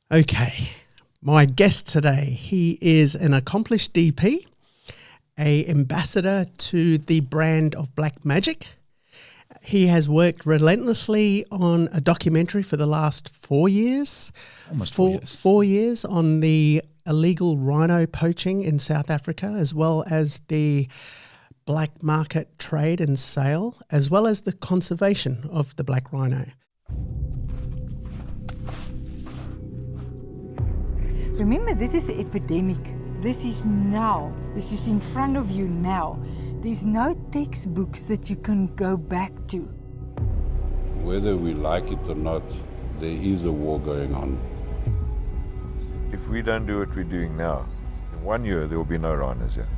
Okay, my guest today, he is an accomplished DP, a ambassador to the brand of Black Magic. He has worked relentlessly on a documentary for the last 4 years. Almost 4 years. 4 years on the illegal rhino poaching in South Africa, as well as the black market trade and sale, as well as the conservation of the black rhino. Remember, this is an epidemic. This is now. This is in front of you now. There's no textbooks that you can go back to. Whether we like it or not, there is a war going on. If we don't do what we're doing now, in 1 year there will be no rhinos here.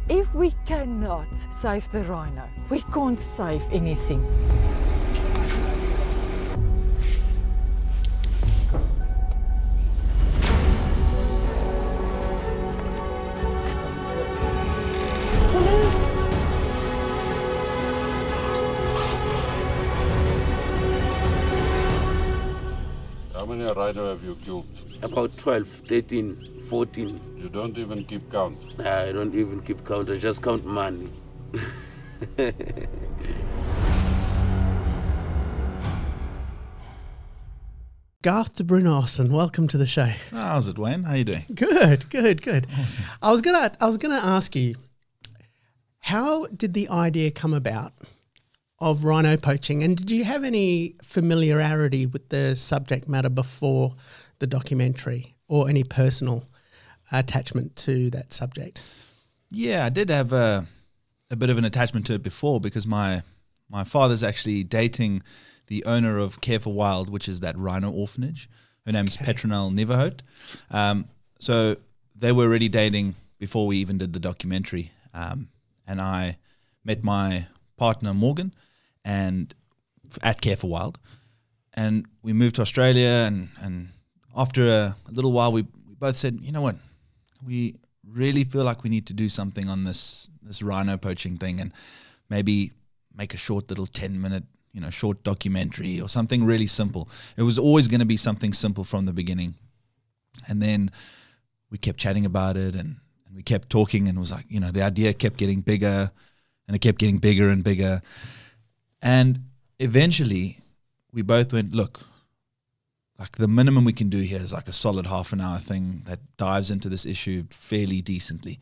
If we cannot save the rhino, we can't save anything. How many rhino have you killed? About 12, 13, 14. You don't even keep count. I don't even keep count, I just count money. Garth De Bruno Austin, welcome to the show. How's it, Wayne? How you doing? Good. Awesome. I was gonna ask you, how did the idea come about of rhino poaching, and did you have any familiarity with the subject matter before the documentary, or any personal attachment to that subject? Yeah, I did have a bit of an attachment to it before, because my father's actually dating the owner of Care for Wild, which is that rhino orphanage. Her name's Petronelle Neverhout. So they were already dating before we even did the documentary. And I met my partner, Morgan, and at Care for Wild. And we moved to Australia, and after a little while, we both said, you know what, we really feel like we need to do something on this rhino poaching thing, and maybe make a short little 10-minute, short documentary or something really simple. It was always going to be something simple from the beginning. And then we kept chatting about it, and we kept talking, and it was like, the idea kept getting bigger, and it kept getting bigger and bigger. And eventually we both went, look, like the minimum we can do here is like a solid half an hour thing that dives into this issue fairly decently.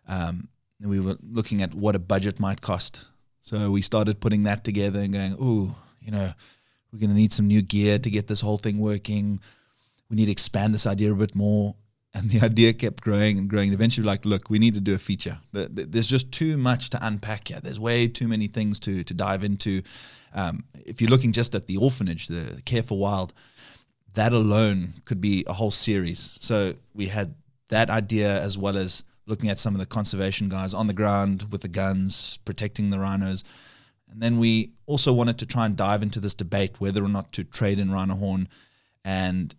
And we were looking at what a budget might cost. So we started putting that together and going, we're going to need some new gear to get this whole thing working. We need to expand this idea a bit more. And the idea kept growing and growing. Eventually, look, we need to do a feature. There's just too much to unpack here. There's way too many things to dive into. If you're looking just at the orphanage, the Care for Wild, that alone could be a whole series. So we had that idea, as well as looking at some of the conservation guys on the ground with the guns, protecting the rhinos. And then we also wanted to try and dive into this debate whether or not to trade in rhino horn. And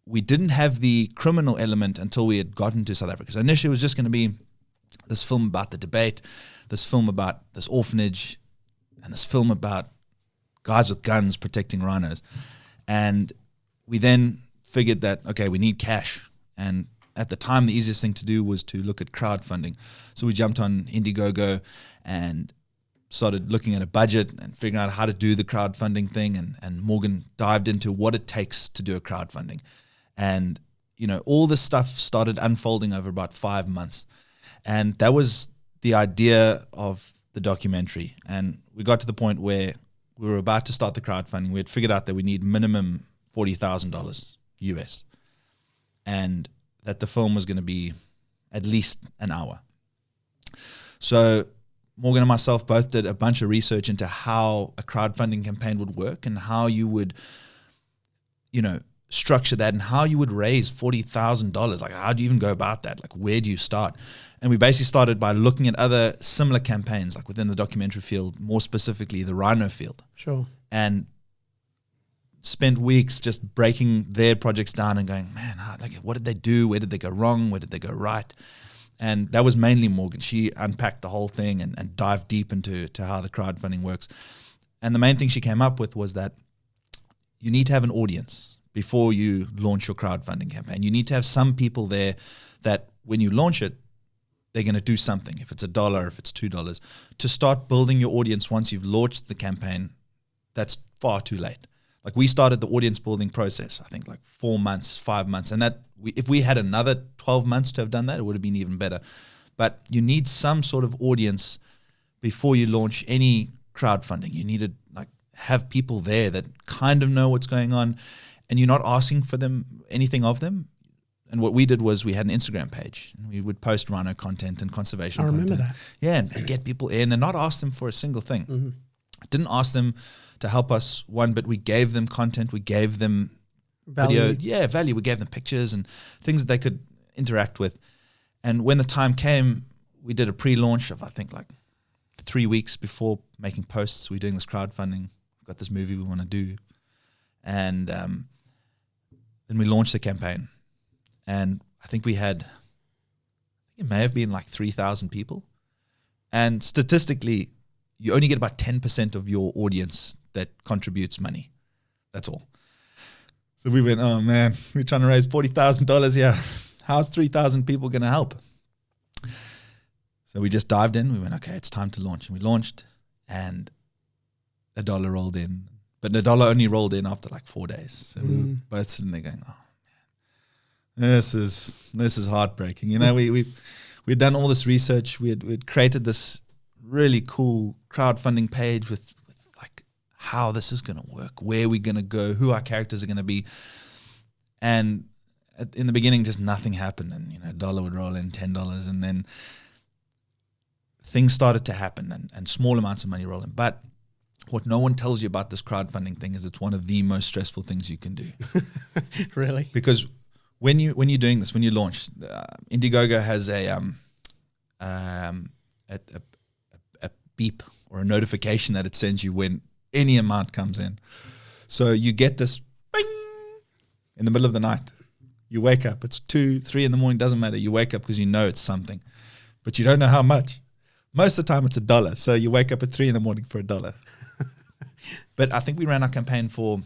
we didn't have the criminal element until we had gotten to South Africa. So initially it was just going to be this film about the debate, this film about this orphanage, and this film about guys with guns protecting rhinos. And we then figured that, okay, we need cash. And at the time, the easiest thing to do was to look at crowdfunding. So we jumped on Indiegogo and started looking at a budget and figuring out how to do the crowdfunding thing. And Morgan dived into what it takes to do a crowdfunding. And, all this stuff started unfolding over about 5 months. And that was the idea of the documentary. And we got to the point where we were about to start the crowdfunding. We had figured out that we need minimum $40,000 US. And that the film was going to be at least an hour. So Morgan and myself both did a bunch of research into how a crowdfunding campaign would work, and how you would, structure that, and how you would raise $40,000. Like, how do you even go about that? Like, where do you start? And we basically started by looking at other similar campaigns, like within the documentary field, more specifically the rhino field. Sure. And spent weeks just breaking their projects down and going, man, what did they do? Where did they go wrong? Where did they go right? And that was mainly Morgan. She unpacked the whole thing and dived deep into how the crowdfunding works. And the main thing she came up with was that you need to have an audience before you launch your crowdfunding campaign. You need to have some people there that when you launch it, they're going to do something. If it's $1, if it's $2, to start building your audience once you've launched the campaign, that's far too late. Like we started the audience building process, I think like 4 months, 5 months. And if we had another 12 months to have done that, it would have been even better. But you need some sort of audience before you launch any crowdfunding. You need to like have people there that kind of know what's going on, and you're not asking for them anything of them. And what we did was we had an Instagram page, and we would post Rhino content and conservation content. I remember that. Yeah, and get people in and not ask them for a single thing. Mm-hmm. Didn't ask them to help us, but we gave them content, we gave them Value. video. Yeah, value. We gave them pictures and things that they could interact with. And when the time came, we did a pre-launch of, I think, like 3 weeks before making posts. We're doing this crowdfunding. We've got this movie we want to do. And then we launched the campaign. And I think it may have been like 3,000 people. And statistically, you only get about 10% of your audience that contributes money. That's all. So we went, oh man, we're trying to raise $40,000 here. How's 3,000 people going to help? So we just dived in. We went, okay, it's time to launch. And we launched, and $1 rolled in. But $1 only rolled in after like 4 days. So we were both sitting there going, oh man, this is heartbreaking. You know, we'd done all this research. We'd created this really cool crowdfunding page with like how this is going to work, where we're going to go, who our characters are going to be. And in the beginning, just nothing happened. And, you know, $1 would roll in, $10. And then things started to happen and small amounts of money roll in. But what no one tells you about this crowdfunding thing is it's one of the most stressful things you can do. Really? Because when you're doing this, when you launch, Indiegogo has a beep or a notification that it sends you when any amount comes in. So you get this bing in the middle of the night. You wake up. It's 2, 3 in the morning. Doesn't matter. You wake up because you know it's something, but you don't know how much. Most of the time, it's $1. So you wake up at 3 in the morning for $1. But I think we ran our campaign for,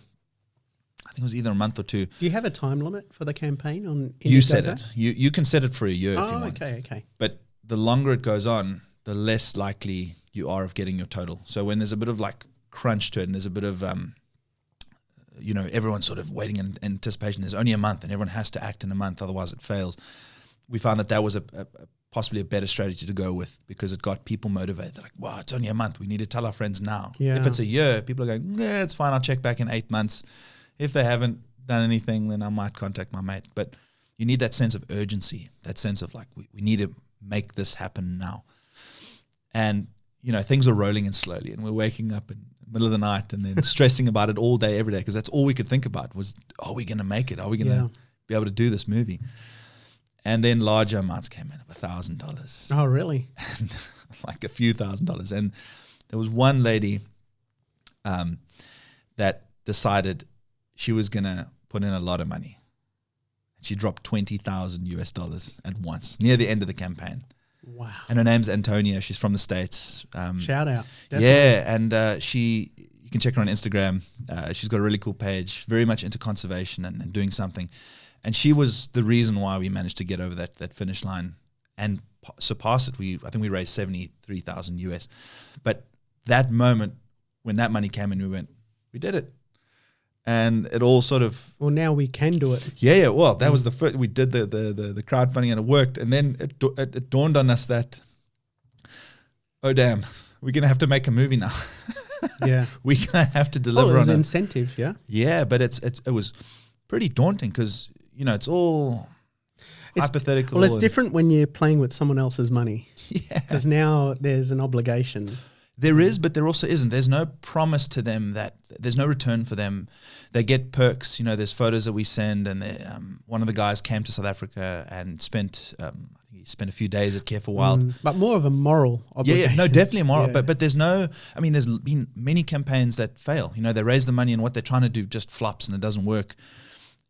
I think it was either a month or 2. Do you have a time limit for the campaign on Indiegogo? You set it. You can set it for a year if you want. Okay. But the longer it goes on, the less likely you are of getting your total. So when there's a bit of like crunch to it and there's a bit of, everyone's sort of waiting in anticipation. There's only a month and everyone has to act in a month, otherwise it fails. We found that was possibly a better strategy to go with because it got people motivated. They're like, wow, it's only a month. We need to tell our friends now. Yeah. If it's a year, people are going, yeah, it's fine. I'll check back in 8 months. If they haven't done anything, then I might contact my mate. But you need that sense of urgency, that sense of like, we need to make this happen now. And, you know, things are rolling in slowly and we're waking up in the middle of the night and then stressing about it all day, every day, because that's all we could think about was, are we going to make it? Are we going to be able to do this movie? And then larger amounts came in of $1,000. Oh, really? And like a few $1,000s. And there was one lady that decided she was going to put in a lot of money. She dropped $20,000 at once near the end of the campaign. Wow. And her name's Antonia. She's from the States. Shout out. Definitely. Yeah. And you can check her on Instagram. She's got a really cool page, very much into conservation and doing something. And she was the reason why we managed to get over that finish line and surpass it. I think we raised 73,000 US. But that moment when that money came in, we did it. And it all sort of... Well, now we can do it. Yeah. Well, that was the first... We did the crowdfunding and it worked. And then it dawned on us that, oh, damn, we're going to have to make a movie now. Yeah. We're going to have to deliver on it. It was an incentive, yeah? Yeah, but it was pretty daunting because, you know, it's all hypothetical. Well, it's different when you're playing with someone else's money. Yeah. Because now there's an obligation. There is, but there also isn't. There's no promise to them that there's no return for them. They get perks. You know, there's photos that we send, and one of the guys came to South Africa and spent a few days at Care for Wild. But more of a moral obligation. Yeah, no, definitely a moral. Yeah. But there's no. I mean, there's been many campaigns that fail. You know, they raise the money, and what they're trying to do just flops, and it doesn't work.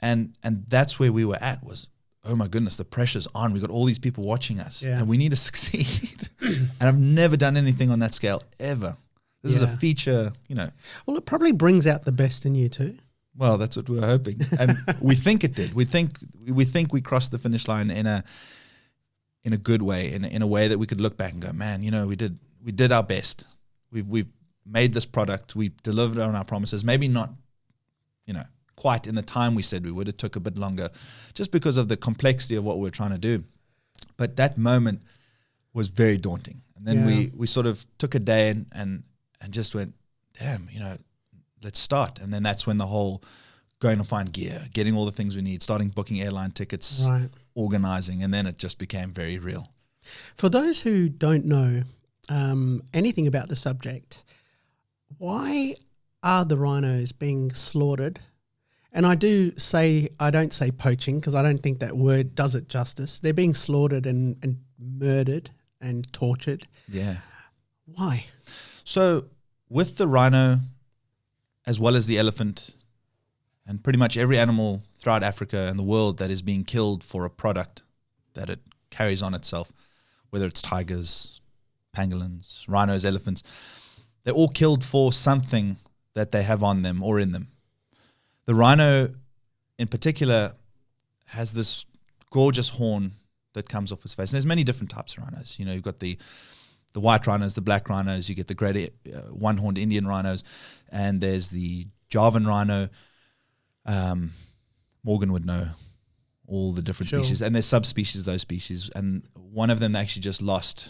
And that's where we were at. Was, oh my goodness, the pressure's on. We've got all these people watching us, and we need to succeed. And I've never done anything on that scale ever. This is a feature, you know. Well, it probably brings out the best in you too. Well, that's what we were hoping, and we think it did. We think we crossed the finish line in a good way, in a way that we could look back and go, man, we did our best. We've made this product. We delivered on our promises. Maybe not, quite in the time we said we would. It took a bit longer, just because of the complexity of what we were trying to do. But that moment was very daunting. And then we sort of took a day and just went, damn, let's start. And then that's when the whole going to find gear, getting all the things we need, starting booking airline tickets, organizing, and then it just became very real. For those who don't know anything about the subject, why are the rhinos being slaughtered? And I don't say poaching, because I don't think that word does it justice. They're being slaughtered and murdered and tortured. Yeah. Why? So with the rhino, as well as the elephant, and pretty much every animal throughout Africa and the world that is being killed for a product that it carries on itself, whether it's tigers, pangolins, rhinos, elephants, they're all killed for something that they have on them or in them. The rhino in particular has this gorgeous horn that comes off his face. And there's many different types of rhinos. You've got the white rhinos, the black rhinos, you get the great one-horned Indian rhinos, and there's the Javan rhino. Morgan would know all the different species, and there's subspecies of those species. And one of them they actually just lost.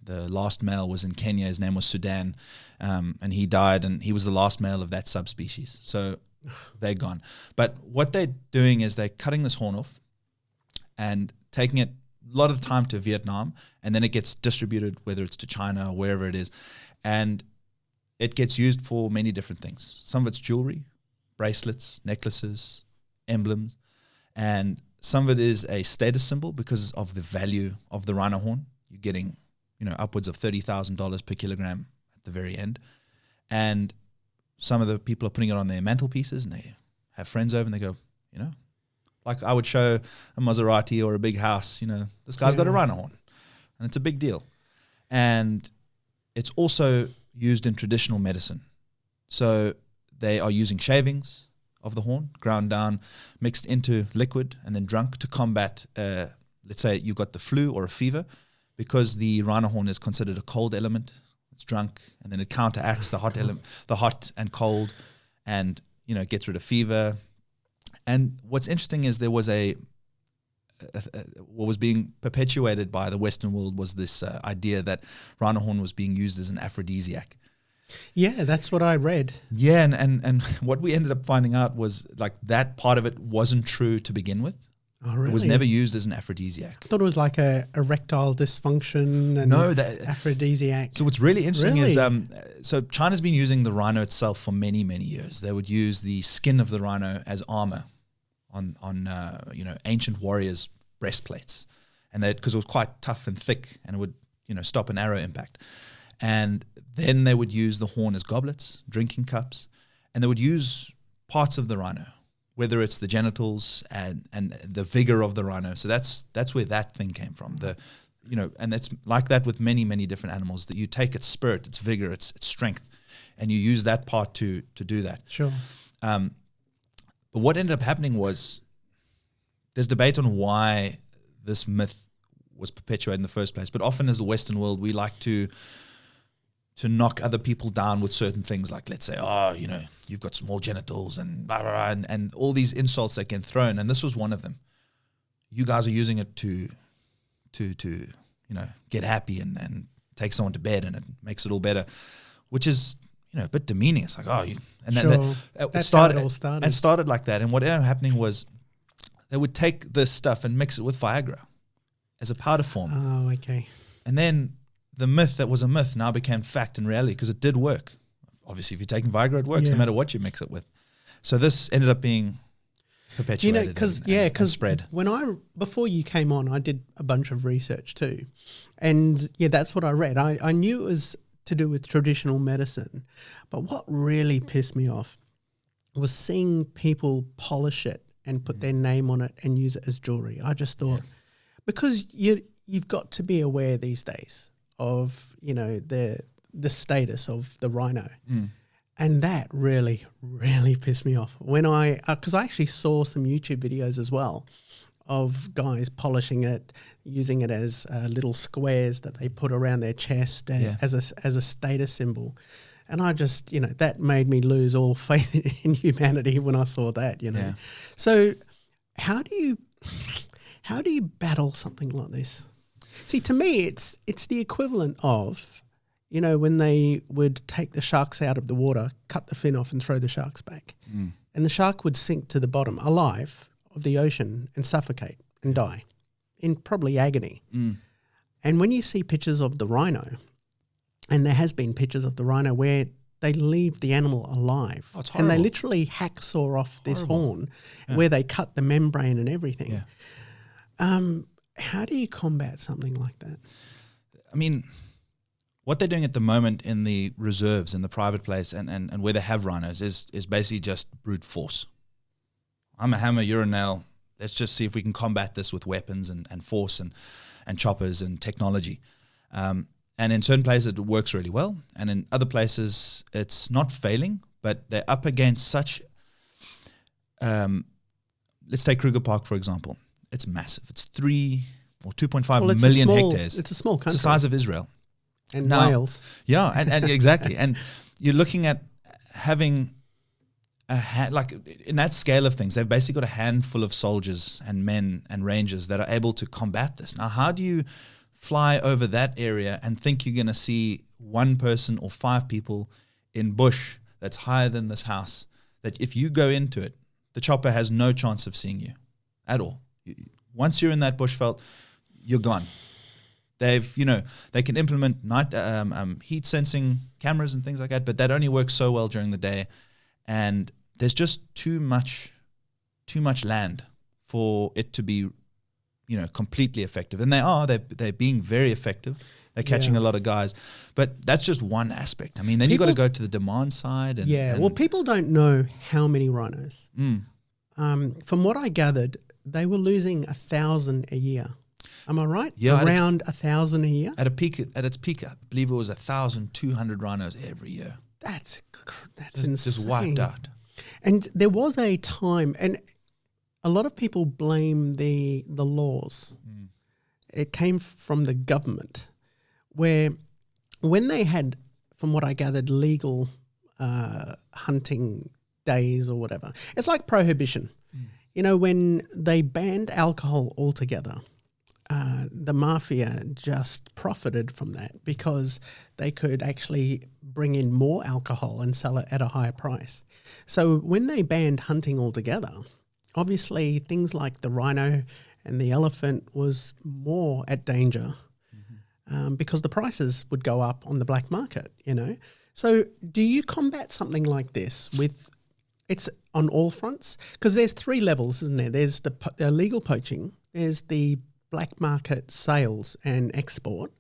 The last male was in Kenya. His name was Sudan, and he died, and he was the last male of that subspecies. So they're gone. But what they're doing is they're cutting this horn off and taking it a lot of the time to Vietnam, and then it gets distributed, whether it's to China or wherever it is, and it gets used for many different things. Some of it's jewelry, bracelets, necklaces, emblems, and some of it is a status symbol because of the value of the rhino horn. You're getting, upwards of $30,000 per kilogram at the very end. And some of the people are putting it on their mantelpieces, and they have friends over and they go, like I would show a Maserati or a big house, this guy's got a rhino horn, and it's a big deal. And it's also used in traditional medicine. So they are using shavings of the horn, ground down, mixed into liquid, and then drunk to combat, let's say you've got the flu or a fever, because the rhino horn is considered a cold element. It's drunk, and then it counteracts the hot element, the hot and cold, and gets rid of fever. And what's interesting is there was what was being perpetuated by the Western world was this idea that rhino horn was being used as an aphrodisiac. Yeah, that's what I read. Yeah, and what we ended up finding out was like that part of it wasn't true to begin with. Oh, really? It was never used as an aphrodisiac. I thought it was like a erectile dysfunction and aphrodisiac. So what's really interesting is, so China's been using the rhino itself for many, many years. They would use the skin of the rhino as armor on ancient warriors' breastplates, and because it was quite tough and thick, and it would stop an arrow impact. And then they would use the horn as goblets, drinking cups, and they would use parts of the rhino, whether it's the genitals and the vigor of the rhino. So that's where that thing came from. And it's like that with many, many different animals, that you take its spirit, its vigor, its strength, and you use that part to do that. Sure. But what ended up happening was there's debate on why this myth was perpetuated in the first place. But often as the Western world, we like to knock other people down with certain things, like let's say, you've got small genitals and blah, blah, blah, and all these insults that get thrown. And this was one of them. You guys are using it to get happy and take someone to bed, and it makes it all better, which is a bit demeaning. It's like, that's how it all started. It started like that. And what ended up happening was they would take this stuff and mix it with Viagra as a powder form. Oh, okay. And then the myth that was a myth now became fact and reality, because it did work. Obviously, if you're taking Viagra, it works no matter what you mix it with. So this ended up being perpetuated and spread. Before you came on, I did a bunch of research too. And that's what I read. I knew it was to do with traditional medicine. But what really pissed me off was seeing people polish it and put their name on it and use it as jewelry. I just thought, because you've got to be aware these days of the status of the rhino, And that really, really pissed me off when because I actually saw some YouTube videos as well of guys polishing it, using it as little squares that they put around their chest as a status symbol. And I just, that made me lose all faith in humanity when I saw that, Yeah. So how do you battle something like this? See, to me, it's the equivalent of, when they would take the sharks out of the water, cut the fin off and throw the sharks back. And the shark would sink to the bottom alive of the ocean and suffocate and die in probably agony. And when you see pictures of the rhino, and there has been pictures of the rhino where they leave the animal alive. Oh, it's and they horrible. literally hacksaw off this Horrible. horn where they cut the membrane and everything. Yeah. How do you combat something like that? I mean, what they're doing at the moment in the reserves, in the private place, and where they have rhinos is basically just brute force. I'm a hammer, you're a nail. Let's just see if we can combat this with weapons and force and choppers and technology. And in certain places it works really well, and in other places it's not failing, but they're up against such. Let's take Kruger Park, for example. It's massive. It's 3 or 2.5 million hectares. It's a small country. It's the size of Israel. And Now- Wales. Yeah, and exactly. And you're looking at having like in that scale of things, they've basically got a handful of soldiers and men and rangers that are able to combat this. Now, how do you fly over that area and think you're going to see one person or 5 people in bush that's higher than this house, that if you go into it, the chopper has no chance of seeing you at all. Once you're in that bushveld, you're gone. They've, they can implement night heat sensing cameras and things like that, but that only works so well during the day. And there's just too much land for it to be, completely effective. And they're being very effective. They're catching a lot of guys, but that's just one aspect. I mean, then you've got to go to the demand side. And people don't know how many rhinos. From what I gathered, they were losing 1,000 a year. Am I right? Yeah, around 1,000 a year. at its peak, I believe it was 1,200 rhinos every year. That's Just insane. wiped out. And there was a time, and a lot of people blame the laws. It came from the government, where when they had, from what I gathered, legal hunting days or whatever, it's like prohibition. When they banned alcohol altogether, the mafia just profited from that because they could actually bring in more alcohol and sell it at a higher price. So when they banned hunting altogether, obviously things like the rhino and the elephant was more at danger because the prices would go up on the black market, So do you combat something like this with, it's on all fronts? Because there's 3 levels, isn't there? There's the illegal poaching, there's the black market sales and export,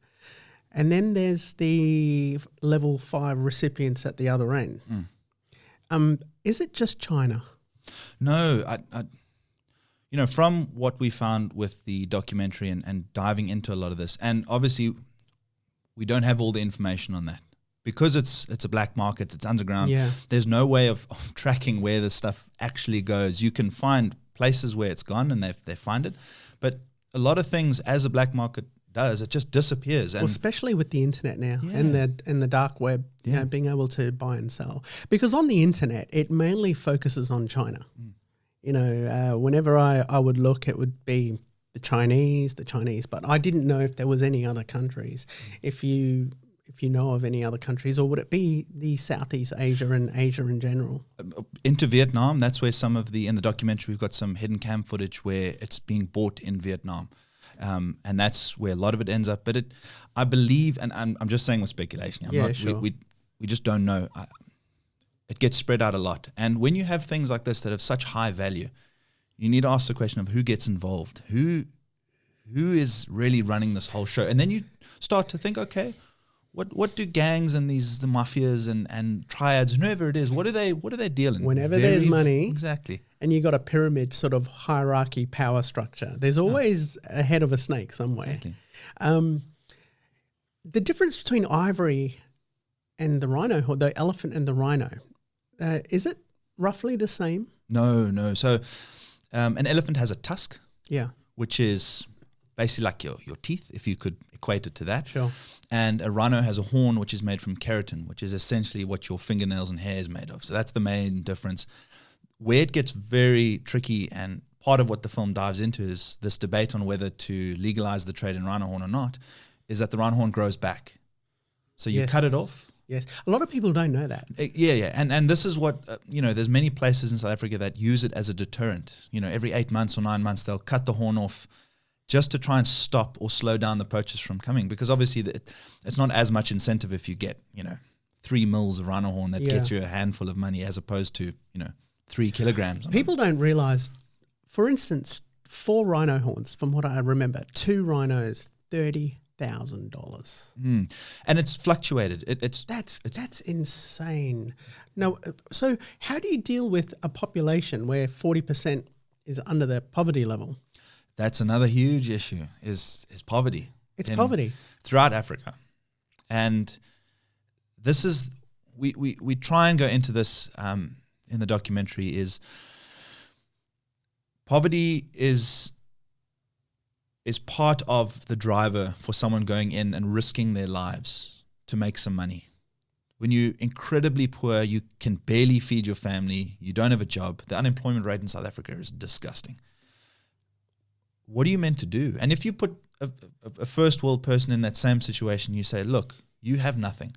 and then there's the level 5 recipients at the other end. Is it just China? No, from what we found with the documentary and diving into a lot of this, and obviously we don't have all the information on that because it's a black market, it's underground. Yeah. There's no way of tracking where this stuff actually goes. You can find places where it's gone and they find it, but a lot of things, as a black market does, it just disappears. And Especially with the internet now and the dark web, being able to buy and sell. Because on the internet, it mainly focuses on China. Whenever I would look, it would be the Chinese, but I didn't know if there was any other countries. If you know of any other countries, or would it be the Southeast Asia and Asia in general? into Vietnam, that's where in the documentary, we've got some hidden cam footage where it's being bought in Vietnam. And that's where a lot of it ends up. But I believe, and I'm just saying with speculation, Sure. we just don't know. It gets spread out a lot. And when you have things like this that have such high value, you need to ask the question of who gets involved, who is really running this whole show. And then you start to think, okay, what do gangs and the mafias and triads, whoever it is, what are they dealing? Whenever there's money, exactly, and you got a pyramid sort of hierarchy power structure, there's always a head of a snake somewhere. exactly. The difference between ivory and the rhino, or the elephant and the rhino, is it roughly the same? No. So an elephant has a tusk, Yeah, which is basically like your teeth, if you could equate it to that. sure. And a rhino has a horn, which is made from keratin, which is essentially what your fingernails and hair is made of. So that's the main difference. Where it gets very tricky, and part of what the film dives into is this debate on whether to legalize the trade in rhino horn or not, is that the rhino horn grows back. So you Yes. cut it off. Yes, a lot of people don't know that. Yeah. And this is what, there's many places in South Africa that use it as a deterrent. Every 8 months or 9 months, they'll cut the horn off just to try and stop or slow down the poachers from coming. Because obviously it's not as much incentive if you get, 3 mils of rhino horn that gets you a handful of money as opposed to, 3 kilograms. People don't realize, for instance, 4 rhino horns, from what I remember, 2 rhinos, $30,000. And it's fluctuated. That's insane. No, so how do you deal with a population where 40% is under the poverty level? That's another huge issue is poverty. It's poverty throughout Africa. And this is, we try and go into this in the documentary, is poverty is part of the driver for someone going in and risking their lives to make some money. When you're incredibly poor, you can barely feed your family, you don't have a job, the unemployment rate in South Africa is disgusting. What are you meant to do? And if you put a first world person in that same situation, you say, look, you have nothing.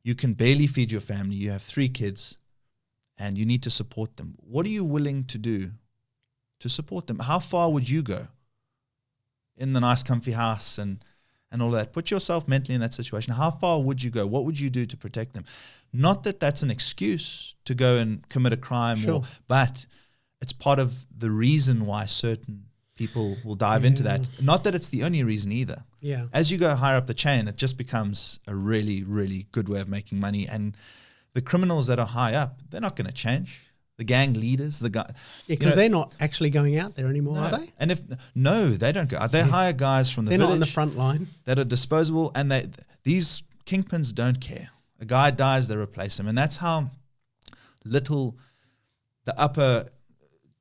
You can barely feed your family, you have 3 kids, and you need to support them. What are you willing to do to support them? How far would you go in the nice comfy house and all of that? Put yourself mentally in that situation. How far would you go? What would you do to protect them? Not that that's an excuse to go and commit a crime, Sure. But it's part of the reason why certain people will dive into that. Not that it's the only reason either. Yeah. As you go higher up the chain, it just becomes a really, really good way of making money. And the criminals that are high up, they're not going to change. The gang leaders, the guy, Because they're not actually going out there anymore, are they? And they don't go. They hire guys from the They're village not on the front line. that are disposable, and these kingpins don't care. A guy dies, they replace him, and that's how little the upper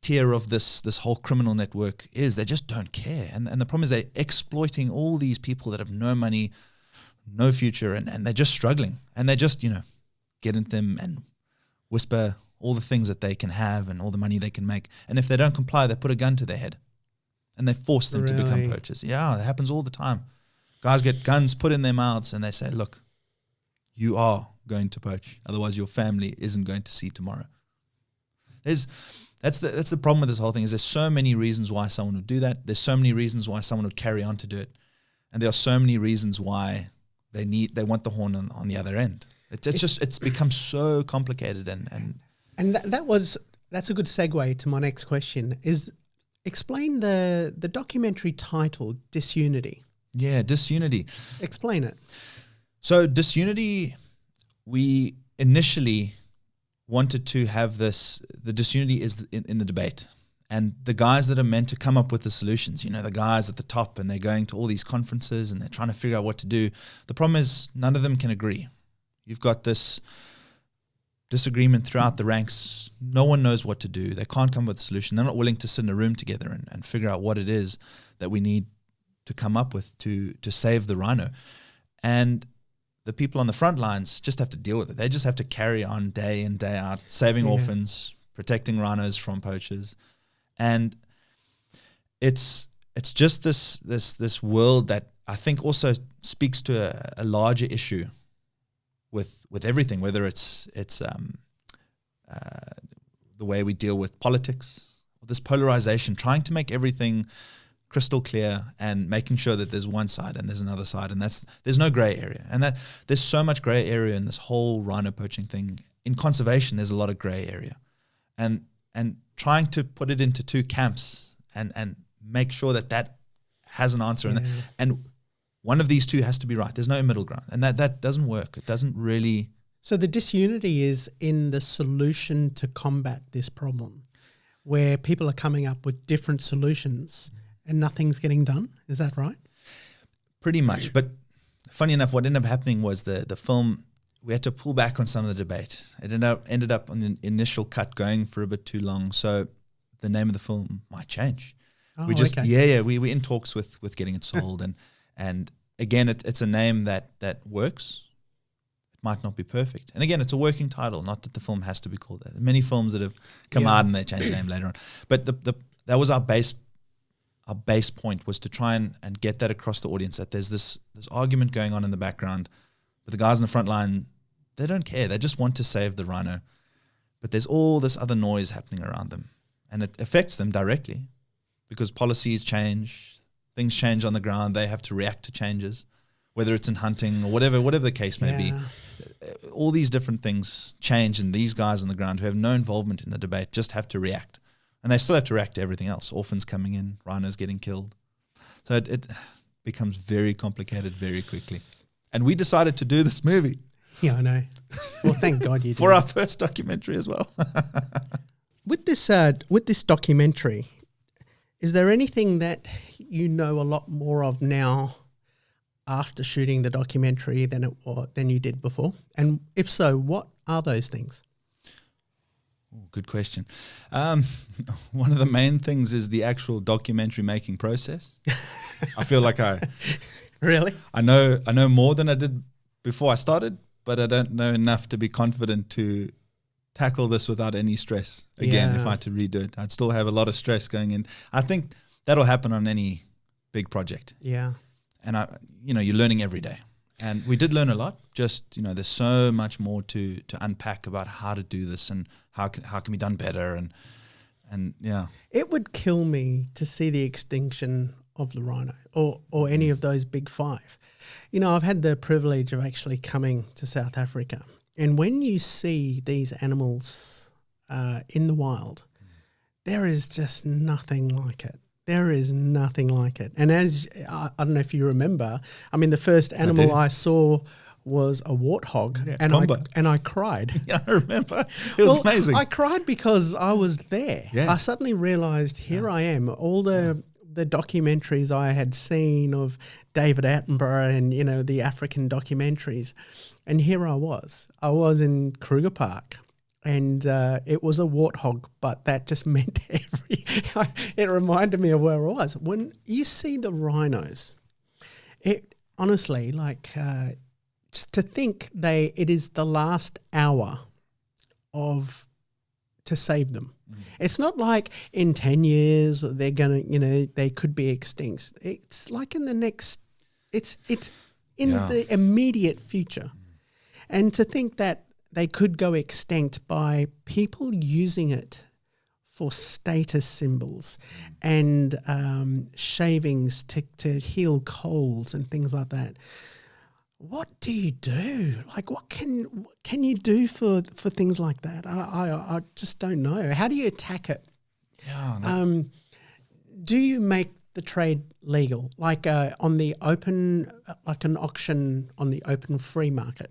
tier of this whole criminal network is. They just don't care, and the problem is they're exploiting all these people that have no money, no future, and they're just struggling, and they just get into them and whisper all the things that they can have and all the money they can make. And if they don't comply, they put a gun to their head and they force them to become Really? poachers. Yeah, it happens all the time. Guys get guns put in their mouths and they say, look, you are going to poach. Otherwise your family isn't going to see tomorrow. That's the problem with this whole thing, is there's so many reasons why someone would do that. There's so many reasons why someone would carry on to do it. And there are so many reasons why they want the horn on the other end. It's become so complicated And that's a good segue to my next question. Is explain the documentary title, Disunity. Yeah, Disunity. Explain it. So Disunity, we initially wanted to have this, the disunity is in the debate. And the guys that are meant to come up with the solutions, the guys at the top, and they're going to all these conferences and they're trying to figure out what to do. The problem is none of them can agree. You've got this disagreement throughout the ranks. No one knows what to do. They can't come up with a solution. They're not willing to sit in a room together and figure out what it is that we need to come up with to save the rhino. And the people on the front lines just have to deal with it. They just have to carry on day in, day out, saving orphans, protecting rhinos from poachers. And it's just this world that I think also speaks to a larger issue with everything, whether it's the way we deal with politics, or this polarization, trying to make everything crystal clear and making sure that there's one side and there's another side, and there's no gray area. And that there's so much gray area in this whole rhino poaching thing. In conservation, there's a lot of gray area, and trying to put it into 2 camps and make sure that has an answer, and one of these 2 has to be right. There's no middle ground, and that doesn't work. It doesn't really. So the disunity is in the solution to combat this problem, where people are coming up with different solutions and nothing's getting done. Is that right? Pretty much. But funny enough, what ended up happening was the film, we had to pull back on some of the debate. It ended up on the initial cut going for a bit too long. So the name of the film might change. Oh, We're in talks with getting it sold, and again, it's a name that works. It might not be perfect, and again, it's a working title. Not that the film has to be called that. Many films that have come out and they change the name later on, but that was our base. Our base point was to try and get that across the audience, that there's this argument going on in the background, but the guys in the front line, they don't care. They just want to save the rhino, but there's all this other noise happening around them, and it affects them directly. Because policies change, things change on the ground, they have to react to changes, whether it's in hunting or whatever the case may be. All these different things change, and these guys on the ground who have no involvement in the debate just have to react. And they still have to react to everything else. Orphans coming in, rhinos getting killed. So it becomes very complicated very quickly. And we decided to do this movie. Yeah, I know. Well, thank God you did. For our first documentary as well. With this documentary, is there anything that you know a lot more of now after shooting the documentary than you did before? And if so, what are those things? Ooh, good question. One of the main things is the actual documentary making process. I feel like Really? I know more than I did before I started, but I don't know enough to be confident to tackle this without any stress. Again, if I had to redo it, I'd still have a lot of stress going in. I think that'll happen on any big project. Yeah. And you're learning every day. And we did learn a lot. Just, there's so much more to unpack about how to do this and how can be done better and yeah. It would kill me to see the extinction of the rhino or any of those big five. I've had the privilege of actually coming to South Africa. And when you see these animals in the wild, there is just nothing like it. There is nothing like it. And as I don't know if you remember, the first animal I saw was a warthog, and I cried. Yeah, I remember. It was amazing. I cried because I was there. Yeah. I suddenly realized here I am, all the documentaries I had seen of David Attenborough and, the African documentaries. And here I was in Kruger Park, and it was a warthog, but that just meant it reminded me of where I was. When you see the rhinos, it honestly, to think it is the last hour to save them. It's not like in 10 years they're going to, they could be extinct. It's like in the next, it's in the immediate future. And to think that they could go extinct by people using it for status symbols and shavings to heal colds and things like that. What do you do? What can you do for things like that? I just don't know. How do you attack it? Yeah, do you make the trade legal, on the open, like an auction on the open free market?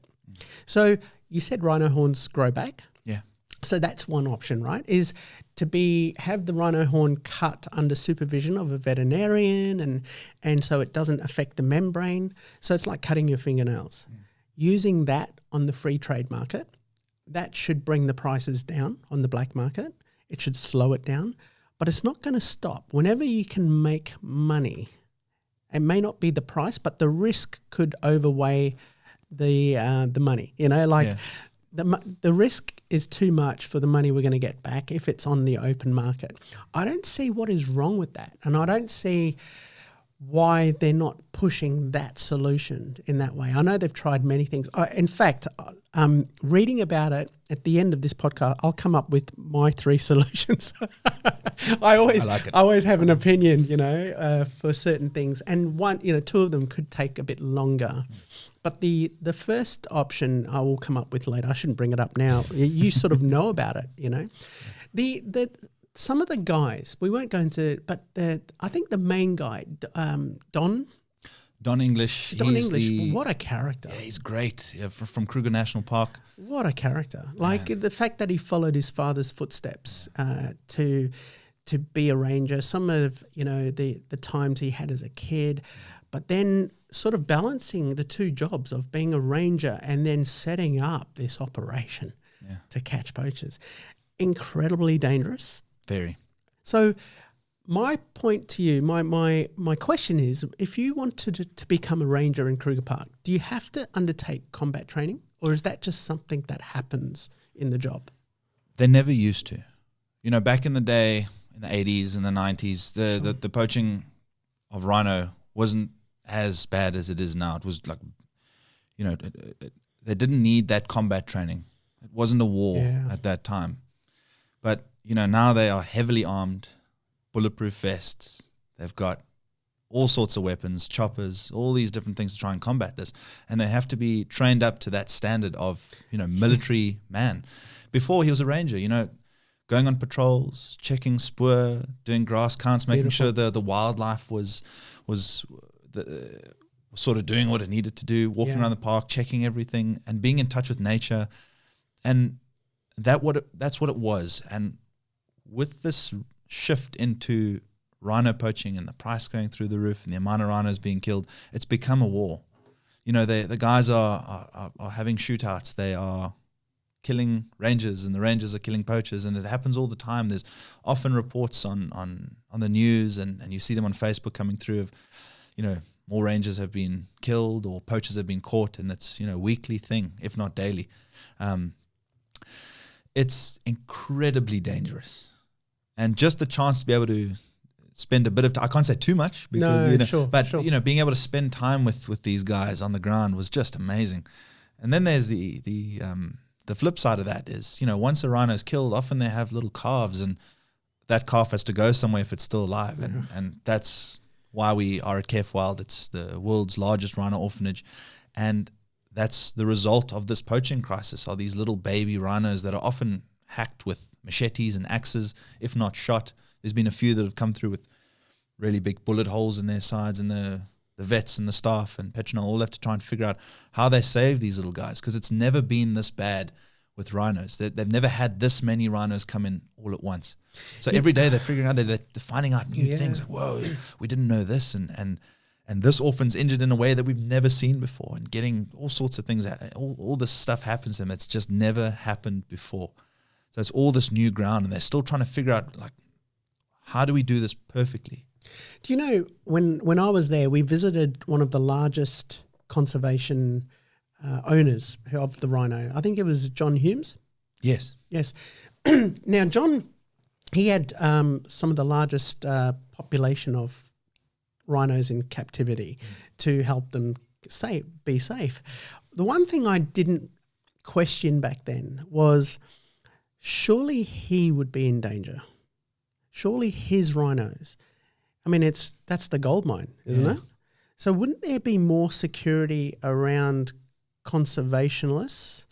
So you said rhino horns grow back. Yeah. So that's one option, right? Is to have the rhino horn cut under supervision of a veterinarian and so it doesn't affect the membrane. So it's like cutting your fingernails. Using that on the free trade market, that should bring the prices down on the black market. It should slow it down, but it's not going to stop. Whenever you can make money, it may not be the price, but the risk could outweigh the money. The risk is too much for the money we're going to get back if it's on the open market. I don't see what is wrong with that, and I don't see why they're not pushing that solution in that way. I know they've tried many things. In fact, reading about it at the end of this podcast, I'll come up with my 3 solutions. I always have an opinion, for certain things, and 2 of them could take a bit longer. But the first option I will come up with later. I shouldn't bring it up now. You sort of know about it, The some of the guys, we won't go into, but I think the main guy, Don English. What a character. Yeah, he's great. Yeah, from Kruger National Park. What a character. The fact that he followed his father's footsteps to be a ranger, some of, the times he had as a kid, but then sort of balancing the two jobs of being a ranger and then setting up this operation to catch poachers. Incredibly dangerous. Very. So my point to you, my question is, if you wanted to become a ranger in Kruger Park, do you have to undertake combat training, or is that just something that happens in the job? They never used to. You know, back in the day, in the 80s and the 90s, the poaching of rhino wasn't as bad as it is now. It was like, you know, they didn't need that combat training. It wasn't a war at that time. But, you know, now they are heavily armed, bulletproof vests. They've got all sorts of weapons, choppers, all these different things to try and combat this. And they have to be trained up to that standard of, you know, military man. Before he was a ranger, you know, going on patrols, checking spoor, doing grass counts, making sure the wildlife was sort of doing what it needed to do, walking around the park, checking everything, and being in touch with nature. And that's what it was. And with this shift into rhino poaching and the price going through the roof and the amount of rhinos being killed, it's become a war. You know, the guys are having shootouts. They are killing rangers, and the rangers are killing poachers, and it happens all the time. There's often reports on the news, and you see them on Facebook coming through of, you know, more rangers have been killed or poachers have been caught, and it's, you know, a weekly thing, if not daily. It's incredibly dangerous. And just the chance to be able to spend a bit of time, I can't say too much because, you know, you know, being able to spend time with these guys on the ground was just amazing. And then there's the flip side of that is, you know, once a rhino is killed, often they have little calves, and that calf has to go somewhere if it's still alive. And that's why we are at KF Wild. It's the world's largest rhino orphanage. And that's the result of this poaching crisis, are these little baby rhinos that are often hacked with machetes and axes, if not shot. There's been a few that have come through with really big bullet holes in their sides, and the vets and the staff and Petronel all have to try and figure out how they save these little guys, because it's never been this bad with rhinos. They've never had this many rhinos come in all at once. So every day they're figuring out, they're finding out new things. Like, whoa, we didn't know this, and this orphan's injured in a way that we've never seen before, and getting all sorts of things. All this stuff happens to them. It's just never happened before. So it's all this new ground, and they're still trying to figure out, like, how do we do this perfectly? Do you know, when I was there, we visited one of the largest conservation owners of the rhino. I think it was John Humes. Yes. Now, John, he had some of the largest population of rhinos in captivity to help them be safe. The one thing I didn't question back then was, surely he would be in danger. Surely his rhinos. I mean, that's the gold mine, isn't it? So wouldn't there be more security around conservationists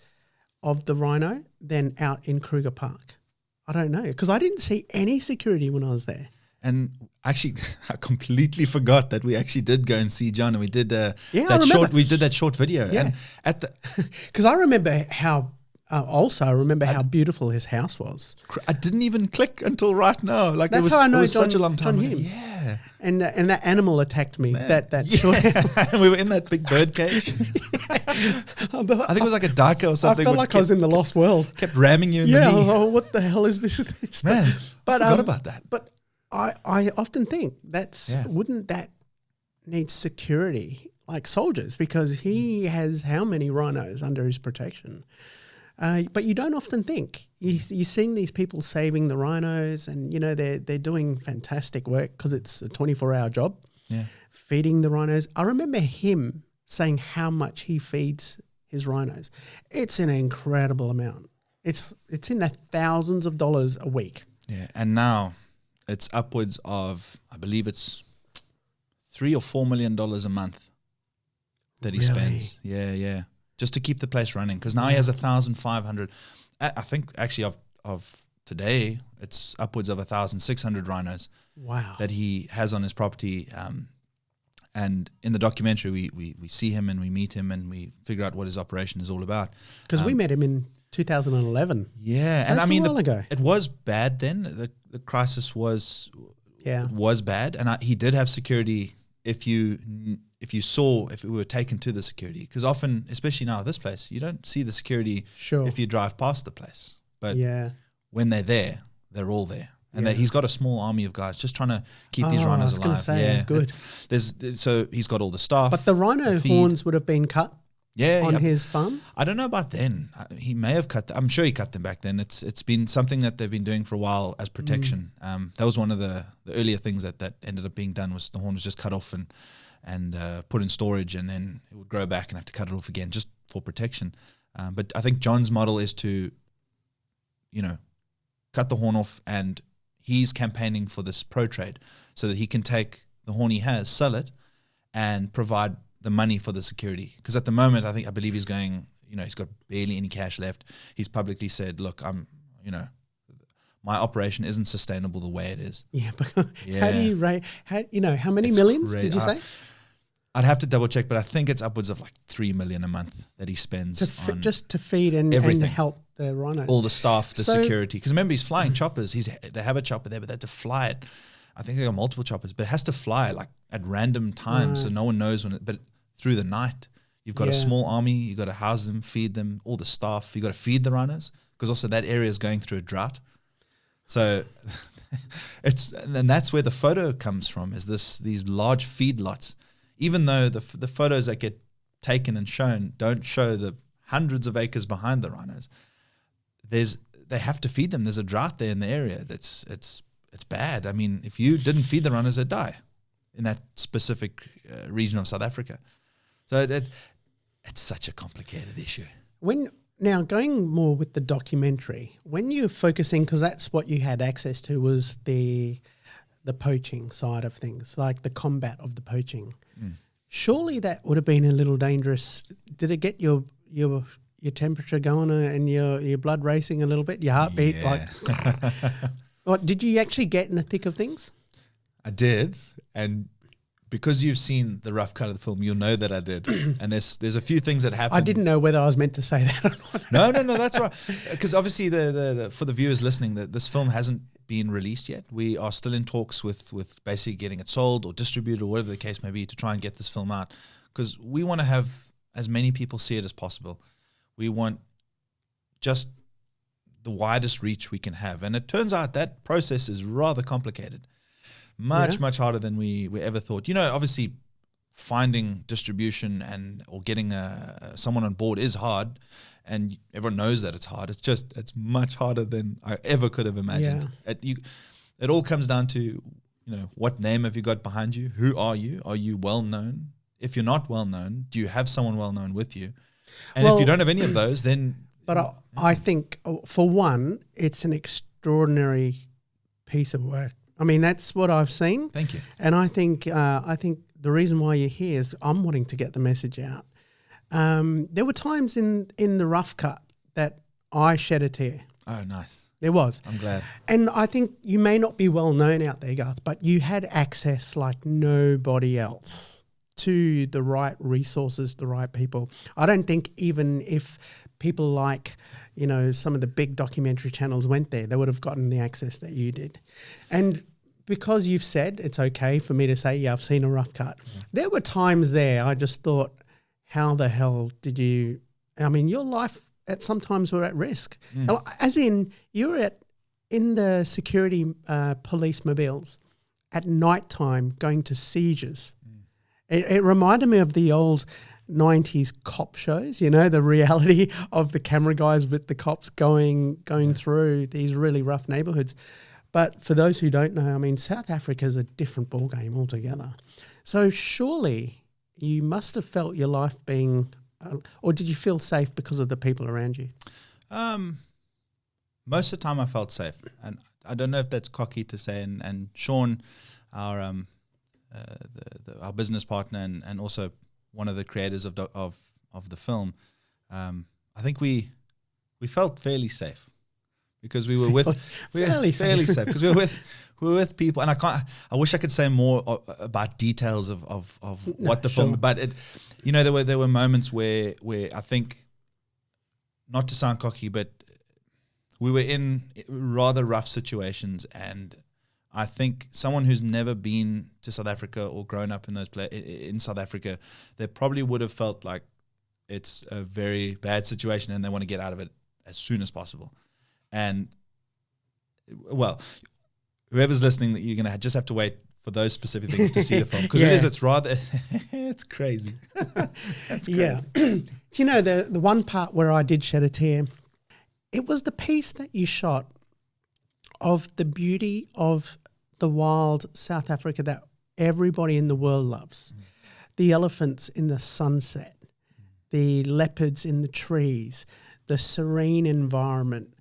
of the rhino than out in Kruger Park? I don't know, because I didn't see any security when I was there. And actually, I completely forgot that we actually did go and see John, and we did that short video. Yeah. And at the because I remember how. Also, I remember how beautiful his house was. I didn't even click until right now. Like, that's how I know such a long time John ago. Humes. Yeah, and that animal attacked me. Man. That short. And we were in that big bird cage. I think it was like a diker or something. I felt like I was in the lost world. Kept ramming you in the knee. Oh, what the hell is this? Man, I forgot about that. But I often think wouldn't that need security like soldiers, because he has how many rhinos under his protection? But you don't often think. You're seeing these people saving the rhinos, and, you know, they're doing fantastic work because it's a 24-hour job, feeding the rhinos. I remember him saying how much he feeds his rhinos. It's an incredible amount. It's in the thousands of dollars a week. Yeah, and now it's upwards of, I believe it's $3 or $4 million a month that he spends. Yeah. Just to keep the place running, because now he has 1,500. I think actually of today, it's upwards of 1,600 rhinos. Wow. That he has on his property. And in the documentary, we see him and we meet him and we figure out what his operation is all about. Because we met him in 2011. Yeah, So and that's I mean, a while ago. it was bad then. The crisis was bad, and he did have security if we were taken to the security, because often, especially now at this place, you don't see the security Sure. if you drive past the place. But Yeah. when they're there, they're all there. And Yeah. he's got a small army of guys just trying to keep these rhinos I was going alive. to say, good. So he's got all the staff. But the rhino feed. horns would have been cut on his farm? I don't know about then. He may have cut them. I'm sure he cut them back then. It's been something that they've been doing for a while as protection. That was one of the earlier things that ended up being done, was the horn was just cut off and put in storage, and then it would grow back and have to cut it off again just for protection. But I think John's model is to, cut the horn off, and he's campaigning for this pro trade so that he can take the horn he has, sell it, and provide the money for the security. Because at the moment, I believe he's going, he's got barely any cash left. He's publicly said, look, my operation isn't sustainable the way it is. Yeah, but how do you rate, how many millions did you say? I'd have to double check, but I think it's upwards of like 3 million a month that he spends on just to feed and help the rhinos. All the staff, the security. Because remember, he's flying choppers. They have a chopper there, but they have to fly it. I think they got multiple choppers, but it has to fly like at random times, so no one knows when but through the night. You've got a small army. You've got to house them, feed them, all the staff. You've got to feed the rhinos, because also that area is going through a drought. So and that's where the photo comes from, is these large feedlots. Even though the photos that get taken and shown don't show the hundreds of acres behind the rhinos, they have to feed them. There's a drought there in the area. It's bad. I mean, if you didn't feed the rhinos, they'd die in that specific region of South Africa. So it's such a complicated issue. Now, going more with the documentary, when you're focusing, because that's what you had access to, was the poaching side of things, like the combat of the poaching. Surely that would have been a little dangerous. Did it get your temperature going and your blood racing a little bit, your heartbeat? Yeah. What, did you actually get in the thick of things? I did, and because you've seen the rough cut of the film, you'll know that I did. And there's a few things that happened. I didn't know whether I was meant to say that or not. No, that's right. Because obviously, the for the viewers listening, this film hasn't been released yet. We are still in talks with basically getting it sold or distributed or whatever the case may be to try and get this film out, because we want to have as many people see it as possible. We want just the widest reach we can have. And it turns out that process is rather complicated. Much harder than we ever thought. Obviously finding distribution or getting someone on board is hard, and everyone knows that it's hard. It's much harder than I ever could have imagined. It all comes down to, what name have you got behind you? Who are you? Are you well known? If you're not well known, do you have someone well known with you? And if you don't have any of those, then... But I think, for one, it's an extraordinary piece of work. I mean, that's what I've seen. Thank you. And I think the reason why you're here is I'm wanting to get the message out. There were times in the rough cut that I shed a tear. Oh, nice. There was. I'm glad. And I think you may not be well known out there, Garth, but you had access like nobody else to the right resources, the right people. I don't think even if people like, some of the big documentary channels went there, they would have gotten the access that you did. And because you've said it's okay for me to say, yeah, I've seen a rough cut. Yeah. There were times there I just thought, how the hell did you, your life sometimes were at risk. As in, you're in the security police mobiles at nighttime going to sieges. It reminded me of the old 90s cop shows, the reality of the camera guys with the cops going through these really rough neighborhoods. But for those who don't know, South Africa is a different ballgame altogether. So surely you must have felt your life being, or did you feel safe because of the people around you? Most of the time I felt safe. And I don't know if that's cocky to say. And Sean, our business partner and also one of the creators of the film, I think we felt fairly safe because we were fairly safe because we were with people, and I wish I could say more about details of what the film, but there were moments where I think, not to sound cocky, but we were in rather rough situations, and I think someone who's never been to South Africa or grown up in in South Africa, they probably would have felt like it's a very bad situation and they want to get out of it as soon as possible. And well, whoever's listening, that you're going to just have to wait for those specific things to see the film, because it's rather it's crazy. That's crazy. Yeah. Do you know the one part where I did shed a tear? It was the piece that you shot of the beauty of the wild South Africa that everybody in the world loves. The elephants in the sunset, the leopards in the trees, the serene environment.